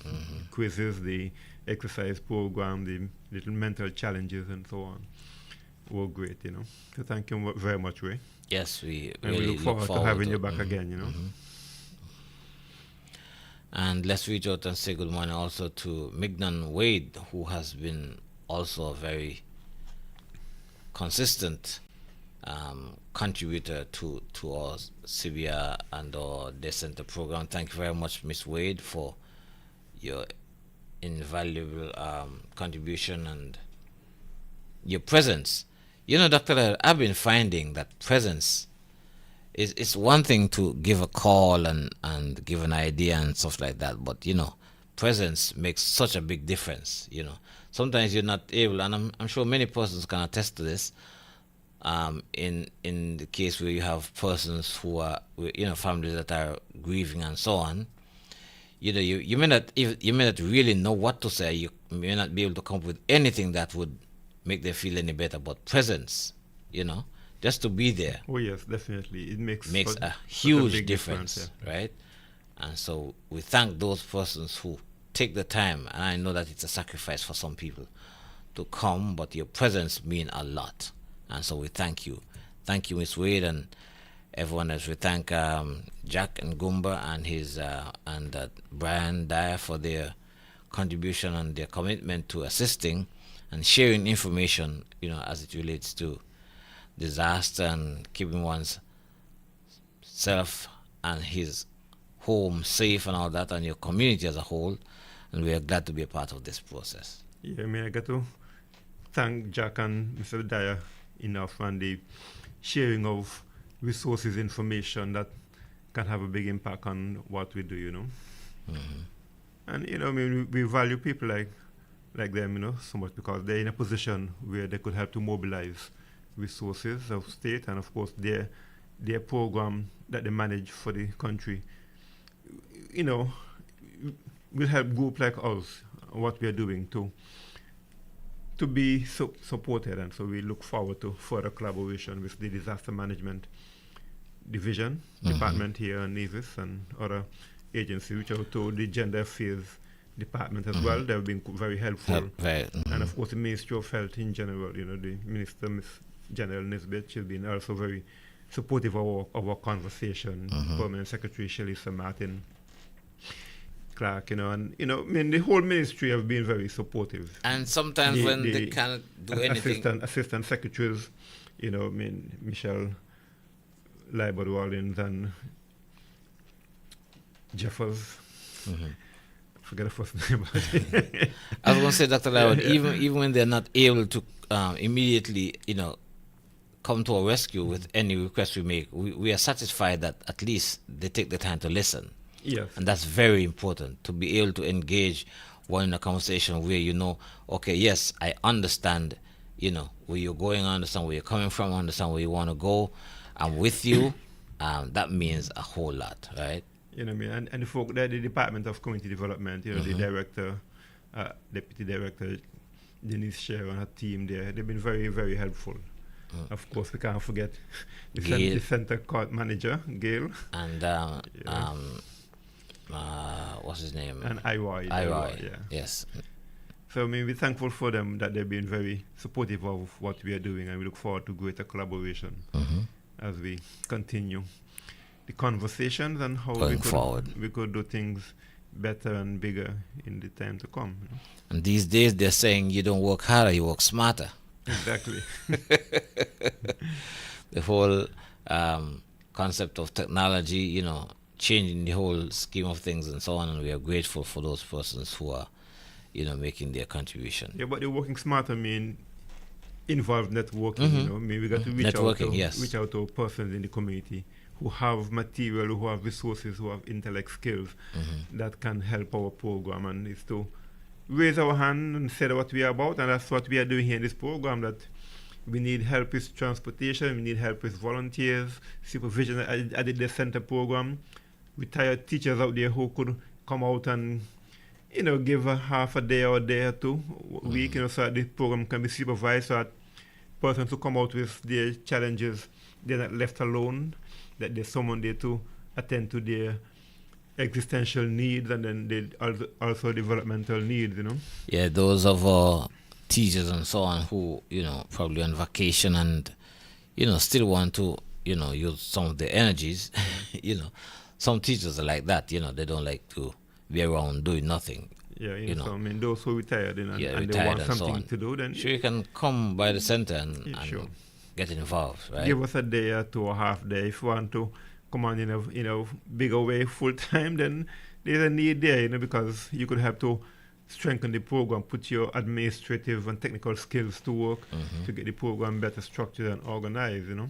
Quizzes, the exercise program, the little mental challenges and so on were great, you know. So thank you very much, Ray. Yes, we and really we look forward to having you back again, you know. And let's reach out and say good morning also to Mignon Wade, who has been also a very consistent contributor to our CBR and our Day Center program. Thank you very much, Miss Wade, for your invaluable contribution and your presence. You know, Dr. I've been finding that presence it's one thing to give a call and give an idea and stuff like that, but presence makes such a big difference. Sometimes you're not able, and I'm sure many persons can attest to this. In the case where you have persons who are, families that are grieving and so on, you may not really know what to say. You may not be able to come up with anything that would make them feel any better. But presence, just to be there. Oh yes, definitely. It makes a huge difference, right? And so we thank those persons who take the time, and I know that it's a sacrifice for some people to come, but your presence means a lot. And so we thank you. Thank you, Miss Wade, and everyone else. We thank Jack and Gumba and his and Brian Dyer for their contribution and their commitment to assisting and sharing information, as it relates to disaster and keeping one's self and his home safe and all that, and your community as a whole. And we are glad to be a part of this process. Yeah, I got to thank Jack and Mr. Dyer enough on the sharing of resources, information that can have a big impact on what we do, And we value people like them, so much, because they're in a position where they could help to mobilize resources of state, and of course their program that they manage for the country, you know, will help group like us, what we are doing to be supported. And so we look forward to further collaboration with the disaster management division, department here in Nevis, and other agencies, which are to the gender affairs department as well. They've been very helpful. And of course the Ministry of Health in general, you know, the Minister, Ms. General Nisbet, she's been also very supportive of our conversation. Permanent Secretary Shalisa Martin Clark, you know, and you know, I mean, the whole ministry have been very supportive. And sometimes when they can't do anything, assistant secretaries, you know, I mean, Michelle Liebert Wallins and Jeffers. Forget the first name. I was going to say, Dr. Liebert, even when they're not able to immediately, you know, come to our rescue with any request we make, we are satisfied that at least they take the time to listen. Yes. And that's very important, to be able to engage one in a conversation where you know, okay, yes, I understand, you know, where you're going, I understand where you're coming from, I understand where you want to go, I'm with you. That means a whole lot, right? You know what I mean? And the folk there, the Department of Community Development, you know, the director, Deputy Director, Denise Sher and her team there, they've been very, very helpful. Of course, we can't forget the center court manager, Gail. And what's his name? And Iroy, yeah. Yes. So I mean, we're thankful for them that they've been very supportive of what we are doing, and we look forward to greater collaboration as we continue the conversations and how we could do things better and bigger in the time to come. You know? And these days they're saying you don't work harder, you work smarter. Exactly. The whole concept of technology, you know, changing the whole scheme of things and so on, and we are grateful for those persons who are, you know, making their contribution. Yeah, but the working smarter mean involved networking, you know. I mean, we got to reach out to persons in the community who have material, who have resources, who have intellect skills that can help our program, and it's to raise our hand and say what we are about, and that's what we are doing here in this program, that we need help with transportation, we need help with volunteers, supervision at the center program, retired teachers out there who could come out and, you know, give a half a day or a day or two a week, you know, so that the program can be supervised, so that persons who come out with their challenges, they're not left alone, that there's someone there to attend to their existential needs, and then also developmental needs, you know. Yeah, those of our teachers and so on who, you know, probably on vacation and, you know, still want to, you know, use some of their energies. You know, some teachers are like that, you know, they don't like to be around doing nothing. Yeah, you know, so I mean, those who retired, you know, and they want something to do, then sure, you can come by the center and sure, get involved, right? Give us a day or two or half day. If you want to come on in a, you know, bigger way full time, then there's a need there, you know, because you could have to strengthen the program, put your administrative and technical skills to work to get the program better structured and organized, you know.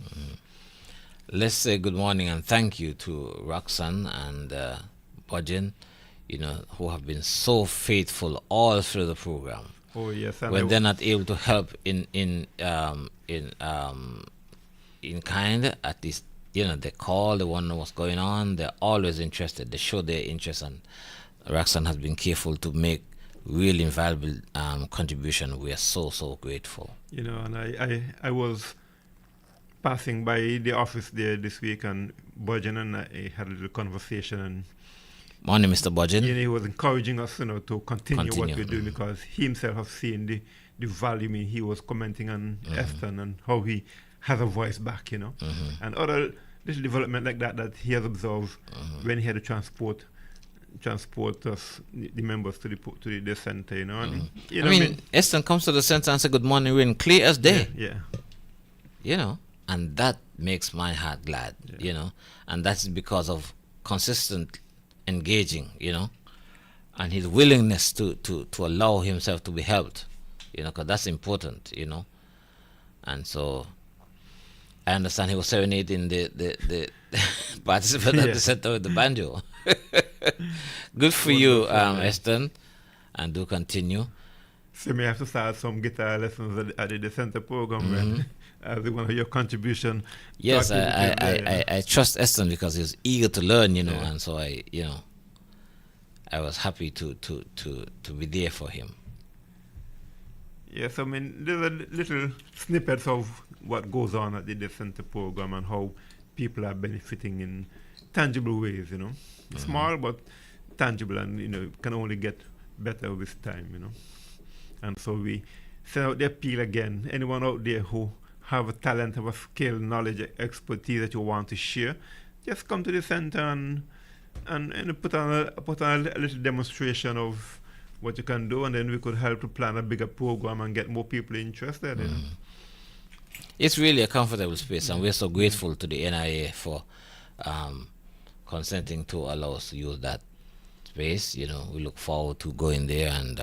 Let's say good morning and thank you to Roxanne and Budgeon, you know, who have been so faithful all through the program. Oh yes, when they're not able to help in kind, at least, you know, they call, they want to know what's going on, they're always interested, they show their interest, and Roxanne has been careful to make really invaluable contribution. We are so grateful. You know, and I was passing by the office there this week, and Budgeon and I had a little conversation, and morning, Mr. Budgeon. You know, he was encouraging us, you know, to continue what we're doing, because he himself has seen the value. I mean, he was commenting on Eston and how he has a voice back, you know, and other little development like that he has observed when he had to transport us, the members to the center, you know. And you know, I mean, Eston comes to the center and says good morning, we're in clear as day. Yeah. You know, and that makes my heart glad, you know, and that's because of consistent engaging, you know, and his willingness to allow himself to be helped, you know, because that's important, you know. And so I understand he was serenading the participant at the center with the banjo. Good for you, Eston, and do continue. So may have to start some guitar lessons at the center program as one of your contribution. Yes, talking with him there, you know. I trust Eston because he's eager to learn, you know, Yeah. and so I was happy to be there for him. Yes, I mean, there's a little snippets of what goes on at the Deaf Center program and how people are benefiting in tangible ways, you know. Small but tangible, and, you know, can only get better with time, you know. And so we send out the appeal again. Anyone out there who have a talent, have a skill, knowledge, expertise that you want to share, just come to the center and put on a little demonstration of what you can do, and then we could help to plan a bigger program and get more people interested in it. It's really a comfortable space, and we're so grateful to the NIA for consenting to allow us to use that space. You know, we look forward to going there, and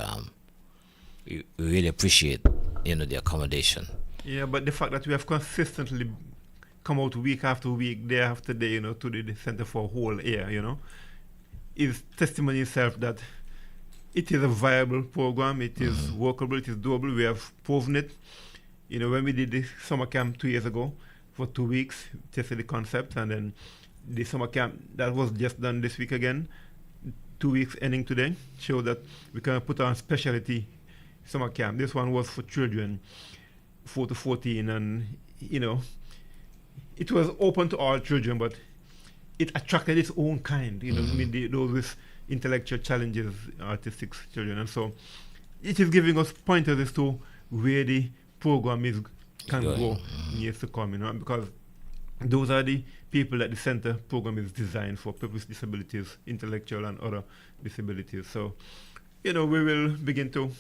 we really appreciate, you know, the accommodation. Yeah, but the fact that we have consistently come out week after week, day after day, you know, to the center for a whole year, you know, is testimony itself that it is a viable program, it is workable, it is doable. We have proven it. You know, when we did the summer camp 2 years ago for 2 weeks, tested the concept, and then the summer camp that was just done this week again, 2 weeks ending today, showed that we can put on specialty summer camp. This one was for children 4 to 14, and, you know, it was open to all children, but it attracted its own kind, you know, I mean, those with intellectual challenges, artistic children, and so it is giving us pointers as to where the program can go in years to come, you know, because those are the people that the center program is designed for: people with disabilities, intellectual and other disabilities. So, you know, we will begin to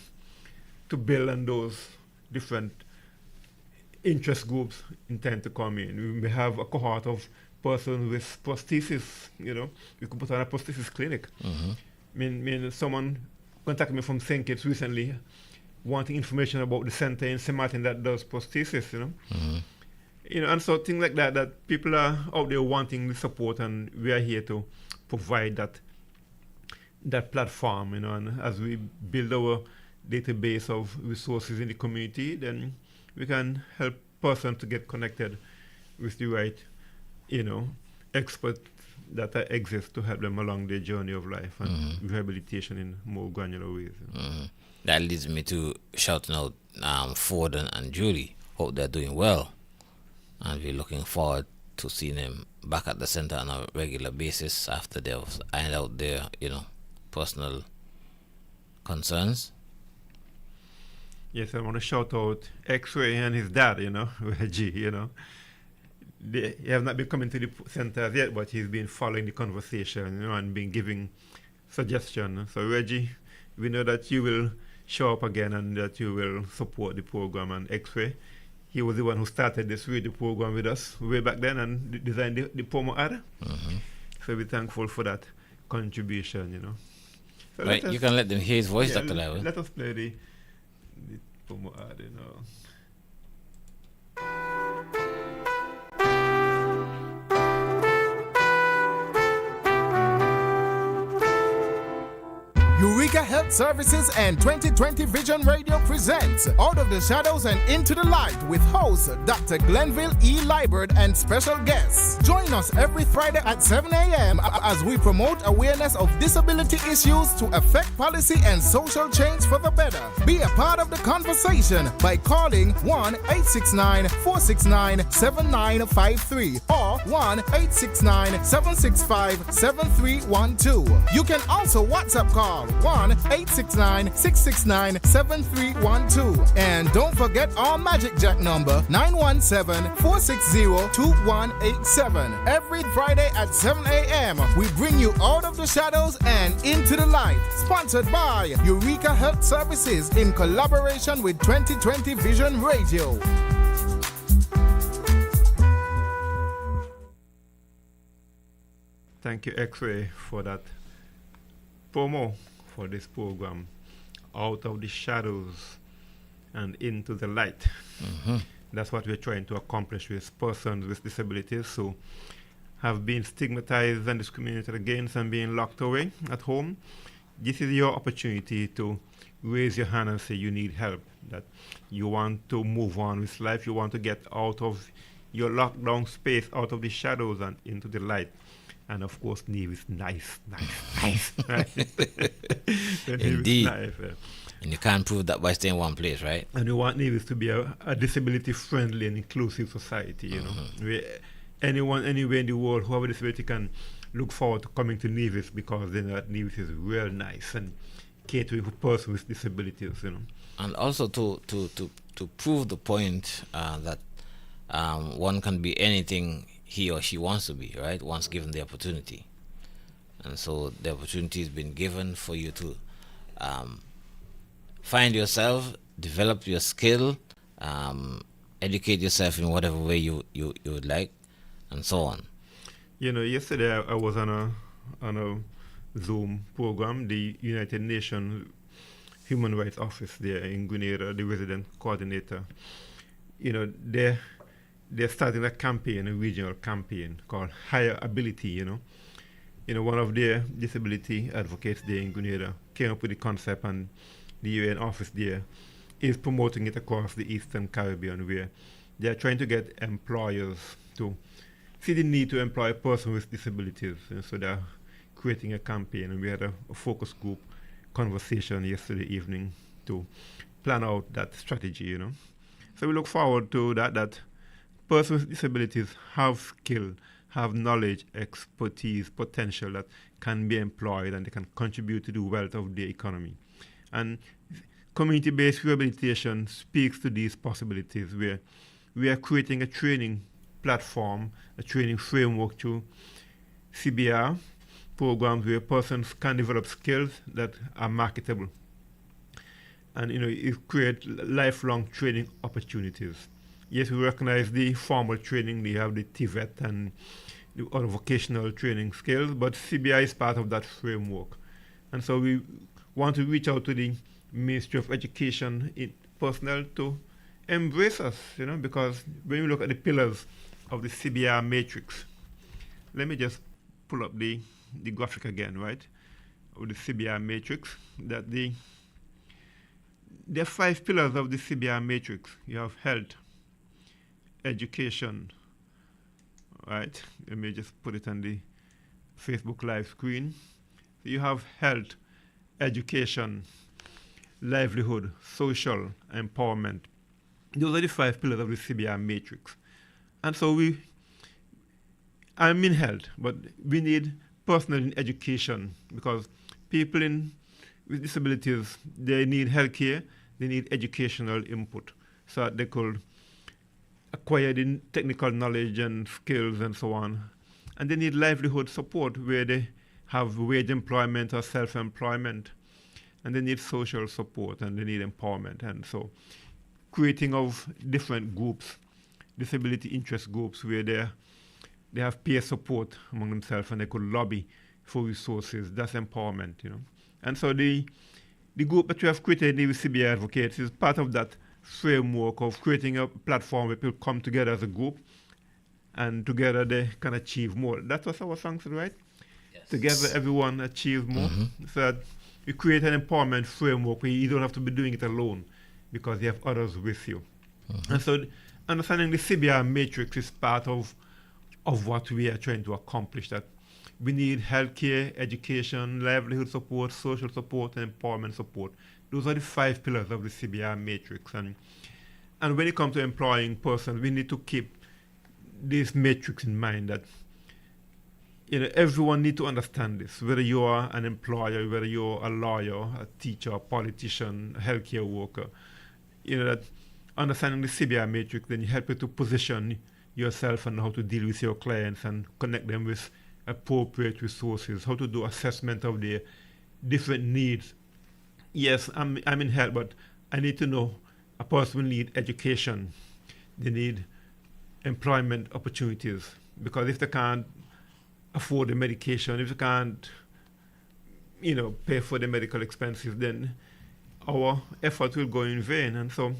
build on those different interest groups in time to come in. We may have a cohort of persons with prosthesis, you know. We could put on a prosthesis clinic. I mean, someone contacted me from St. Kitts recently wanting information about the center in St. Martin that does prosthesis, you know. You know, and so things like that people are out there wanting the support, and we are here to provide that platform, you know. And as we build our database of resources in the community, then we can help persons to get connected with the right, you know, experts that exist to help them along their journey of life and rehabilitation in more granular ways. You know. That leads me to shouting out Ford and Julie. Hope they're doing well, and we're looking forward to seeing them back at the center on a regular basis after they've ironed out their, you know, personal concerns. Yes, I want to shout out X-Ray and his dad, you know, Reggie, you know. He have not been coming to the center as yet, but he's been following the conversation, you know, and been giving suggestions. So, Reggie, we know that you will show up again and that you will support the program. And X-Ray, he was the one who started this radio program with us way back then and designed the promo ad. So we're thankful for that contribution, you know. So Right, you can let them hear his voice, Dr. Lywell. Let us play the promo ad, you know. Eureka Health Services and 2020 Vision Radio presents Out of the Shadows and Into the Light with host Dr. Glenville E. Liebert and special guests. Join us every Friday at 7 a.m. as we promote awareness of disability issues to affect policy and social change for the better. Be a part of the conversation by calling 1-869-469-7953 or 1-869-765-7312. You can also WhatsApp call 1-869-669-7312. And don't forget our Magic Jack number 917-460-2187. Every Friday at 7 a.m. we bring you out of the shadows and into the light. Sponsored by Eureka Health Services in collaboration with 2020 Vision Radio. Thank you, X-Ray, for that promo for this program, Out of the Shadows and Into the Light. That's what we're trying to accomplish with persons with disabilities who have been stigmatized and discriminated against and being locked away at home. This is your opportunity to raise your hand and say you need help, that you want to move on with life, you want to get out of your lockdown space, out of the shadows and into the light. And of course, Neve is nice. Right? Indeed. Nice, And you can't prove that by staying in one place, right? And we want Nevis to be a disability-friendly and inclusive society, you know, where anyone, anywhere in the world who have a disability can look forward to coming to Nevis because they know that Nevis is real nice and catering for persons with disabilities, you know. And also to prove the point that one can be anything he or she wants to be, right? Once given the opportunity. And so the opportunity has been given for you to find yourself, develop your skill, educate yourself in whatever way you would like, and so on. You know, yesterday I was on a Zoom program, the United Nations Human Rights Office there in Grenada, the resident coordinator. You know, they're starting a campaign, a regional campaign called Higher Ability, you know. You know, one of their disability advocates there in Grenada came up with the concept, and the UN office there is promoting it across the Eastern Caribbean, where they are trying to get employers to see the need to employ a person with disabilities. And so they're creating a campaign, and we had a focus group conversation yesterday evening to plan out that strategy, you know. So we look forward to that persons with disabilities have skill, have knowledge, expertise, potential that can be employed, and they can contribute to the wealth of the economy. And community-based rehabilitation speaks to these possibilities, where we are creating a training platform, a training framework through CBR programs where persons can develop skills that are marketable. And, you know, it creates lifelong training opportunities. Yes, we recognize the formal training, they have the TVET and the other vocational training skills, but CBI is part of that framework. And so we want to reach out to the Ministry of Education personnel to embrace us, you know, because when we look at the pillars of the CBR matrix, let me just pull up the graphic again, right, of the CBR matrix, that there are 5 pillars of the CBR matrix. You have health, education, right? Let me just put it on the Facebook live screen. So you have health, education, livelihood, social empowerment. Those are the 5 pillars of the CBR matrix. And so I'm in health, but we need personnel in education, because people with disabilities, they need healthcare, they need educational input so that they could acquire the technical knowledge and skills and so on. And they need livelihood support where they have wage employment or self-employment. And they need social support, and they need empowerment. And so creating of different groups, disability interest groups, where they have peer support among themselves and they could lobby for resources, that's empowerment, you know. And so the group that we have created with CBI Advocates is part of that framework of creating a platform where people come together as a group, and together they can achieve more. That's what our song said, right? Yes. Together everyone achieves more. So that we create an empowerment framework where you don't have to be doing it alone because you have others with you. And so understanding the CBR matrix is part of what we are trying to accomplish, that we need healthcare, education, livelihood support, social support, and empowerment support. Those are the 5 pillars of the CBR matrix. And when it comes to employing persons, we need to keep this matrix in mind, that, you know, everyone needs to understand this, whether you are an employer, whether you're a lawyer, a teacher, a politician, a healthcare worker. You know, that understanding the CBR matrix, then you help you to position yourself and how to deal with your clients and connect them with appropriate resources, how to do assessment of their different needs. Yes, I'm in health, but I need to know a person will need education. They need employment opportunities, because if they can't afford the medication, if they can't, you know, pay for the medical expenses, then our effort will go in vain. And so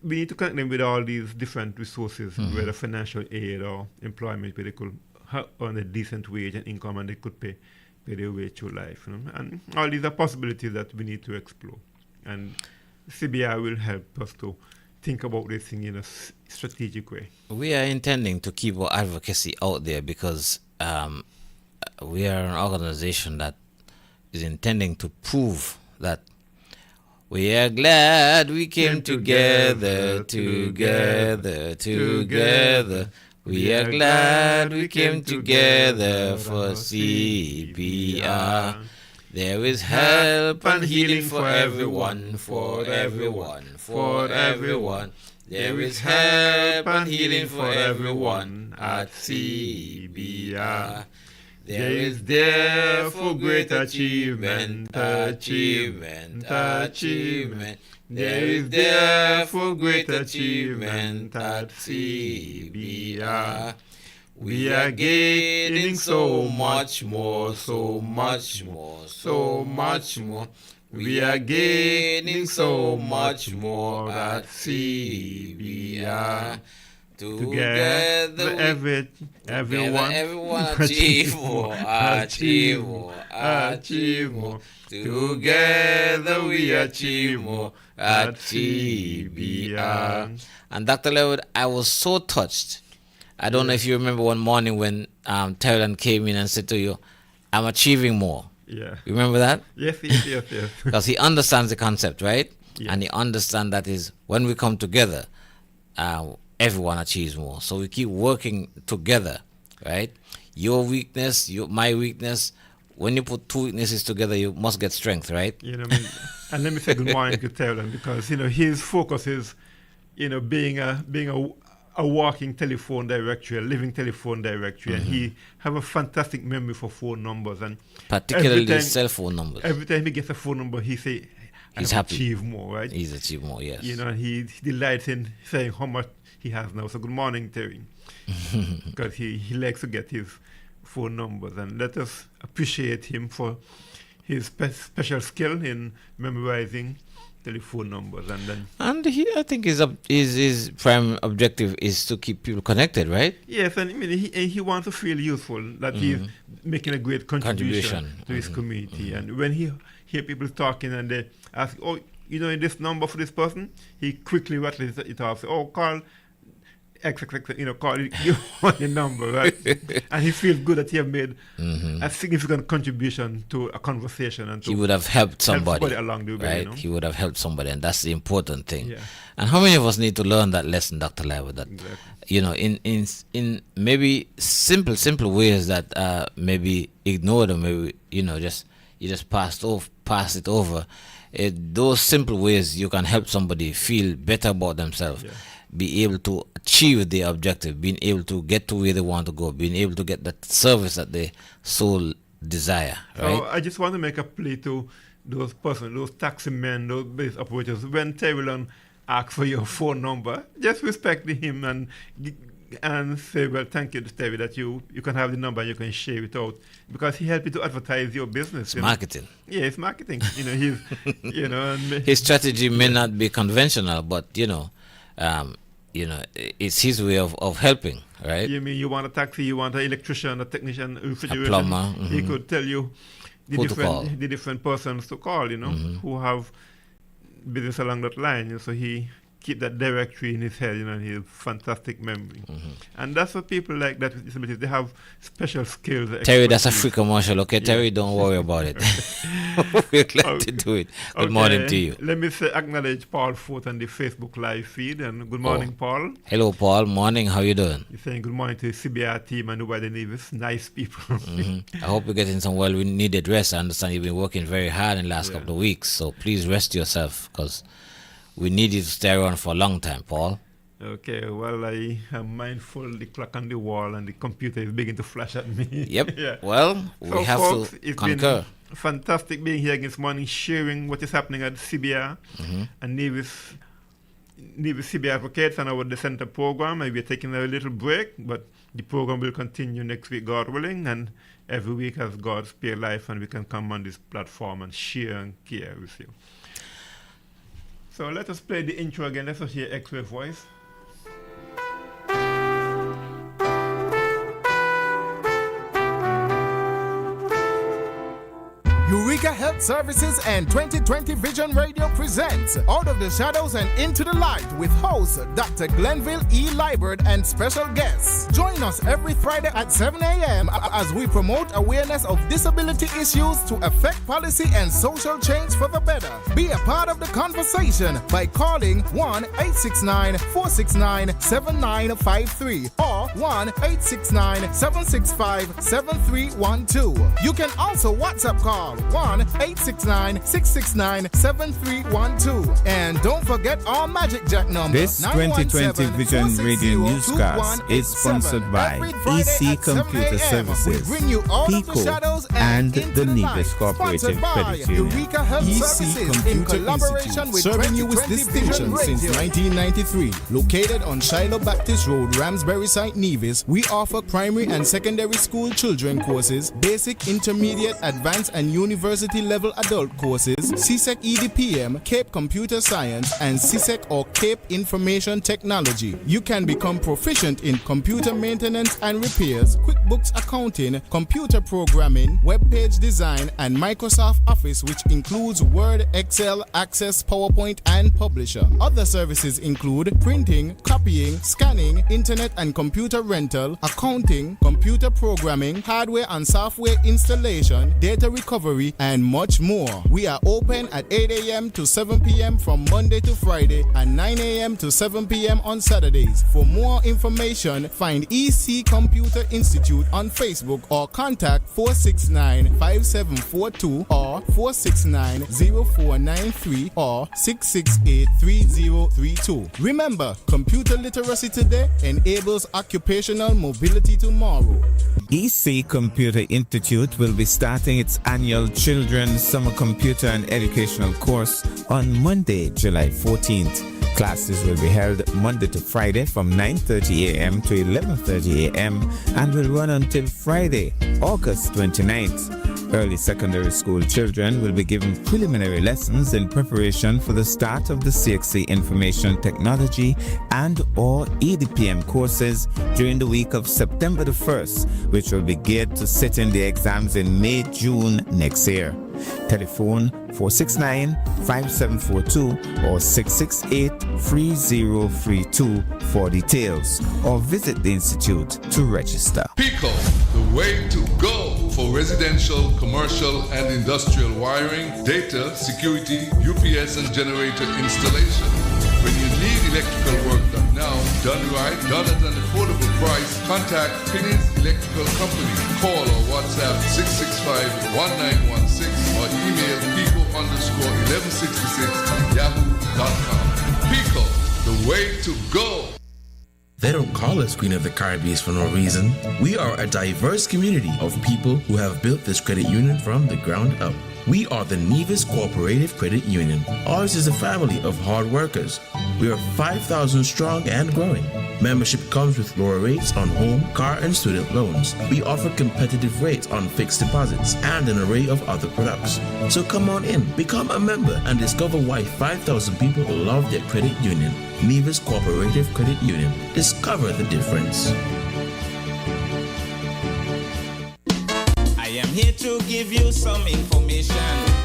we need to connect them with all these different resources, whether financial aid or employment, where they could earn a decent wage and income and they could pay pay their way through life. And all these are possibilities that we need to explore. And CBI will help us to think about this thing in a strategic way. We are intending to keep our advocacy out there because we are an organization that is intending to prove that we are glad we came together. We are glad we came together for CBR. There is help and healing for everyone. There is help and healing for everyone at CBR. There is there for great achievement. There is there for great achievement at CBR. We are gaining so much more. We are gaining so much more at CBR. Together, everyone achieve more. Together we achieve more at CBR. And Dr. Leonard, I was so touched. I don't know if you remember one morning when Terran came in and said to you, I'm achieving more. Yeah. You remember that? Yes. Because he understands the concept, right? Yeah. And he understands that is when we come together, everyone achieves more. So we keep working together, right? Your weakness, my weakness. When you put two weaknesses together, you must get strength, right? You know what I mean? And let me say good morning to Terran because his focus is, being a walking telephone directory, a living telephone directory, and he have a fantastic memory for phone numbers, and particularly cell phone numbers. Every time he gets a phone number, he say, he's happy. Achieve more, right? He's achieved more, yes. And he delights in saying how much he has now. So good morning, Terry, because he likes to get his phone numbers, and let us appreciate him for his special skill in memorizing telephone numbers, and I think his prime objective is to keep people connected, right? Yes, and I mean he wants to feel useful, that he's making a great contribution to his community. And when he hear people talking and they ask, oh, this number for this person, he quickly rattles it off. Say, oh, call XXX, call you on the number, right? And he feels good that he have made a significant contribution to a conversation, and he would have helped somebody along the way, right? He would have helped somebody, and that's the important thing. Yeah. And how many of us need to learn that lesson, Dr. Laiva, that in maybe simple ways that maybe ignored, or maybe you just passed it over. Those simple ways you can help somebody feel better about themselves. Yeah. Be able to achieve their objective, being able to get to where they want to go, being able to get that service that they so desire, right? So I just want to make a plea to those taxi men, those base operators. When Terrell asks for your phone number, just respect him and say, well, thank you, Terry, that you can have the number and you can share it out, because he helped you to advertise your business. It's marketing. Yeah, it's marketing. He's, and his strategy may not be conventional, but it's his way of helping, right? You mean you want a taxi, you want an electrician, a technician, a refrigerator, a plumber. He could tell you the different persons to call, who have business along that line. So he keep that directory in his head, and he has fantastic memory. And that's what people like that with disabilities. They have special skills. Terry, that's a free commercial, okay? Yeah. Terry, don't worry about it. We're glad to do it. Good morning to you. Let me acknowledge Paul Fort on the Facebook live feed. And good morning, Paul. Hello, Paul. Morning. How you doing? You're saying good morning to the CBR team and nobody Nevis. Nice people. I hope you're getting some well-needed rest. I understand you've been working very hard in the last couple of weeks. So please rest yourself, because we need you to stay around for a long time, Paul. Okay, well, I am mindful the clock on the wall and the computer is beginning to flash at me. Yep. Yeah. Well, we have folks, to concur. Been fantastic being here this morning, sharing what is happening at CBR and Nevis CBR Advocates and our Center program. And we're taking a little break, but the program will continue next week, God willing, and every week as God spare life, and we can come on this platform and share and care with you. So let us play the intro again. Let us hear X-Ray voice. Eureka Health Services and 2020 Vision Radio presents Out of the Shadows and Into the Light with host Dr. Glenville E. Liebert and special guests. Join us every Friday at 7 a.m. as we promote awareness of disability issues to affect policy and social change for the better. Be a part of the conversation by calling 1-869-469-7953 or 1-869-765-7312. You can also WhatsApp call 1-869-669-7312. And don't forget our Magic Jack number. This 2020 Vision Radio newscast is sponsored by EC Computer Services, PICO, and the Nevis Cooperative Credit Union. EC Computer Institute, serving you with distinction since 1993. Located on Shiloh Baptist Road, Ramsbury Site, Nevis, we offer primary and secondary school children courses, basic, intermediate, advanced, and university level adult courses, CSEC EDPM, CAPE Computer Science, and CSEC or CAPE Information Technology. You can become proficient in computer maintenance and repairs, QuickBooks accounting, computer programming, web page design, and Microsoft Office, which includes Word, Excel, Access, PowerPoint, and Publisher. Other services include printing, copying, scanning, internet and computer rental, accounting, computer programming, hardware and software installation, data recovery, and much more. We are open at 8 a.m. to 7 p.m. from Monday to Friday and 9 a.m. to 7 p.m. on Saturdays. For more information, find EC Computer Institute on Facebook or contact 469-5742 or 469-0493 or 668-3032. Remember, computer literacy today enables occupational mobility tomorrow. EC Computer Institute will be starting its annual Children's Summer Computer and Educational course on Monday, July 14th. Classes will be held Monday to Friday from 9:30 a.m. to 11:30 a.m. and will run until Friday, August 29th. Early secondary school children will be given preliminary lessons in preparation for the start of the CXC Information Technology and or EDPM courses during the week of September the 1st, which will be geared to sit in the exams in May, June next year. Telephone 469-5742 or 668-3032 for details, or visit the Institute to register. PICO, the way to go for residential, commercial, and industrial wiring, data, security, UPS, and generator installation. When you need electrical work done now, done right, done at an affordable price, contact Finney's Electrical Company. Call or WhatsApp 665-1916 or email pico_1166@yahoo.com. Pico, the way to go. They don't call us Queen of the Caribbean for no reason. We are a diverse community of people who have built this credit union from the ground up. We are the Nevis Cooperative Credit Union. Ours is a family of hard workers. We are 5,000 strong and growing. Membership comes with lower rates on home, car, and student loans. We offer competitive rates on fixed deposits and an array of other products. So come on in, become a member, and discover why 5,000 people love their credit union. Nevis Cooperative Credit Union. Discover the difference. I am here to give you some information,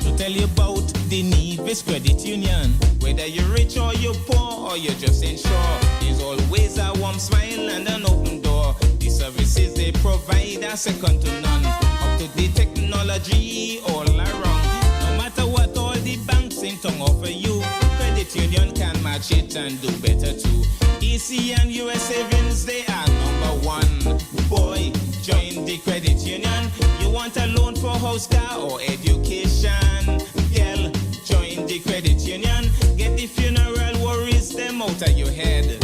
to tell you about the Nevis Credit Union. Whether you're rich or you're poor or you're just unsure, there's always a warm smile and an open door. The services they provide are second to none. Up to the technology all around. No matter what all the banks in town offer you, Credit Union can match it and do better too. EC and US Savings, they are number one. Boy, join the Credit Union. You want a loan for house, car, or education? Girl, join the Credit Union. Get the funeral worries, them out of your head.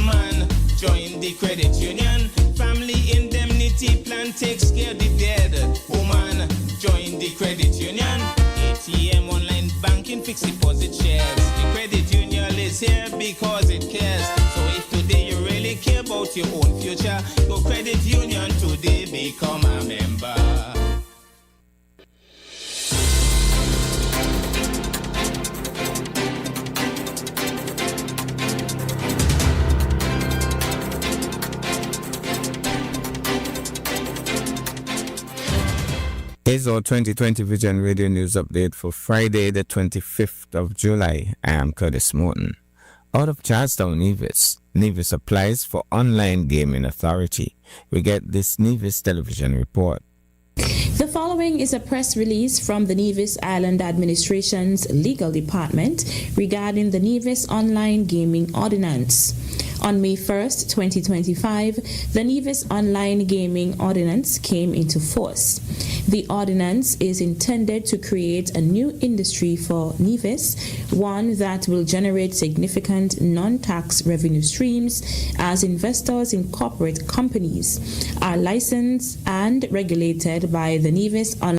Man, join the Credit Union. Family indemnity plan takes care of the dead. Woman, join the Credit Union. ATM, online banking, fixed deposit shares. The Credit Union is here because it cares. So if today you really care about your own future, go Credit Union today, become a member. Is our 2020 Vision Radio News update for Friday, the 25th of July. I am Curtis Morton. Out of Charlestown, Nevis applies for Online Gaming Authority. We get this Nevis television report. The following is a press release from the Nevis Island Administration's Legal Department regarding the Nevis Online Gaming Ordinance. On May 1st, 2025, the Nevis Online Gaming Ordinance came into force. The ordinance is intended to create a new industry for Nevis, one that will generate significant non-tax revenue streams as investors in corporate companies are licensed and regulated by the Nevis Online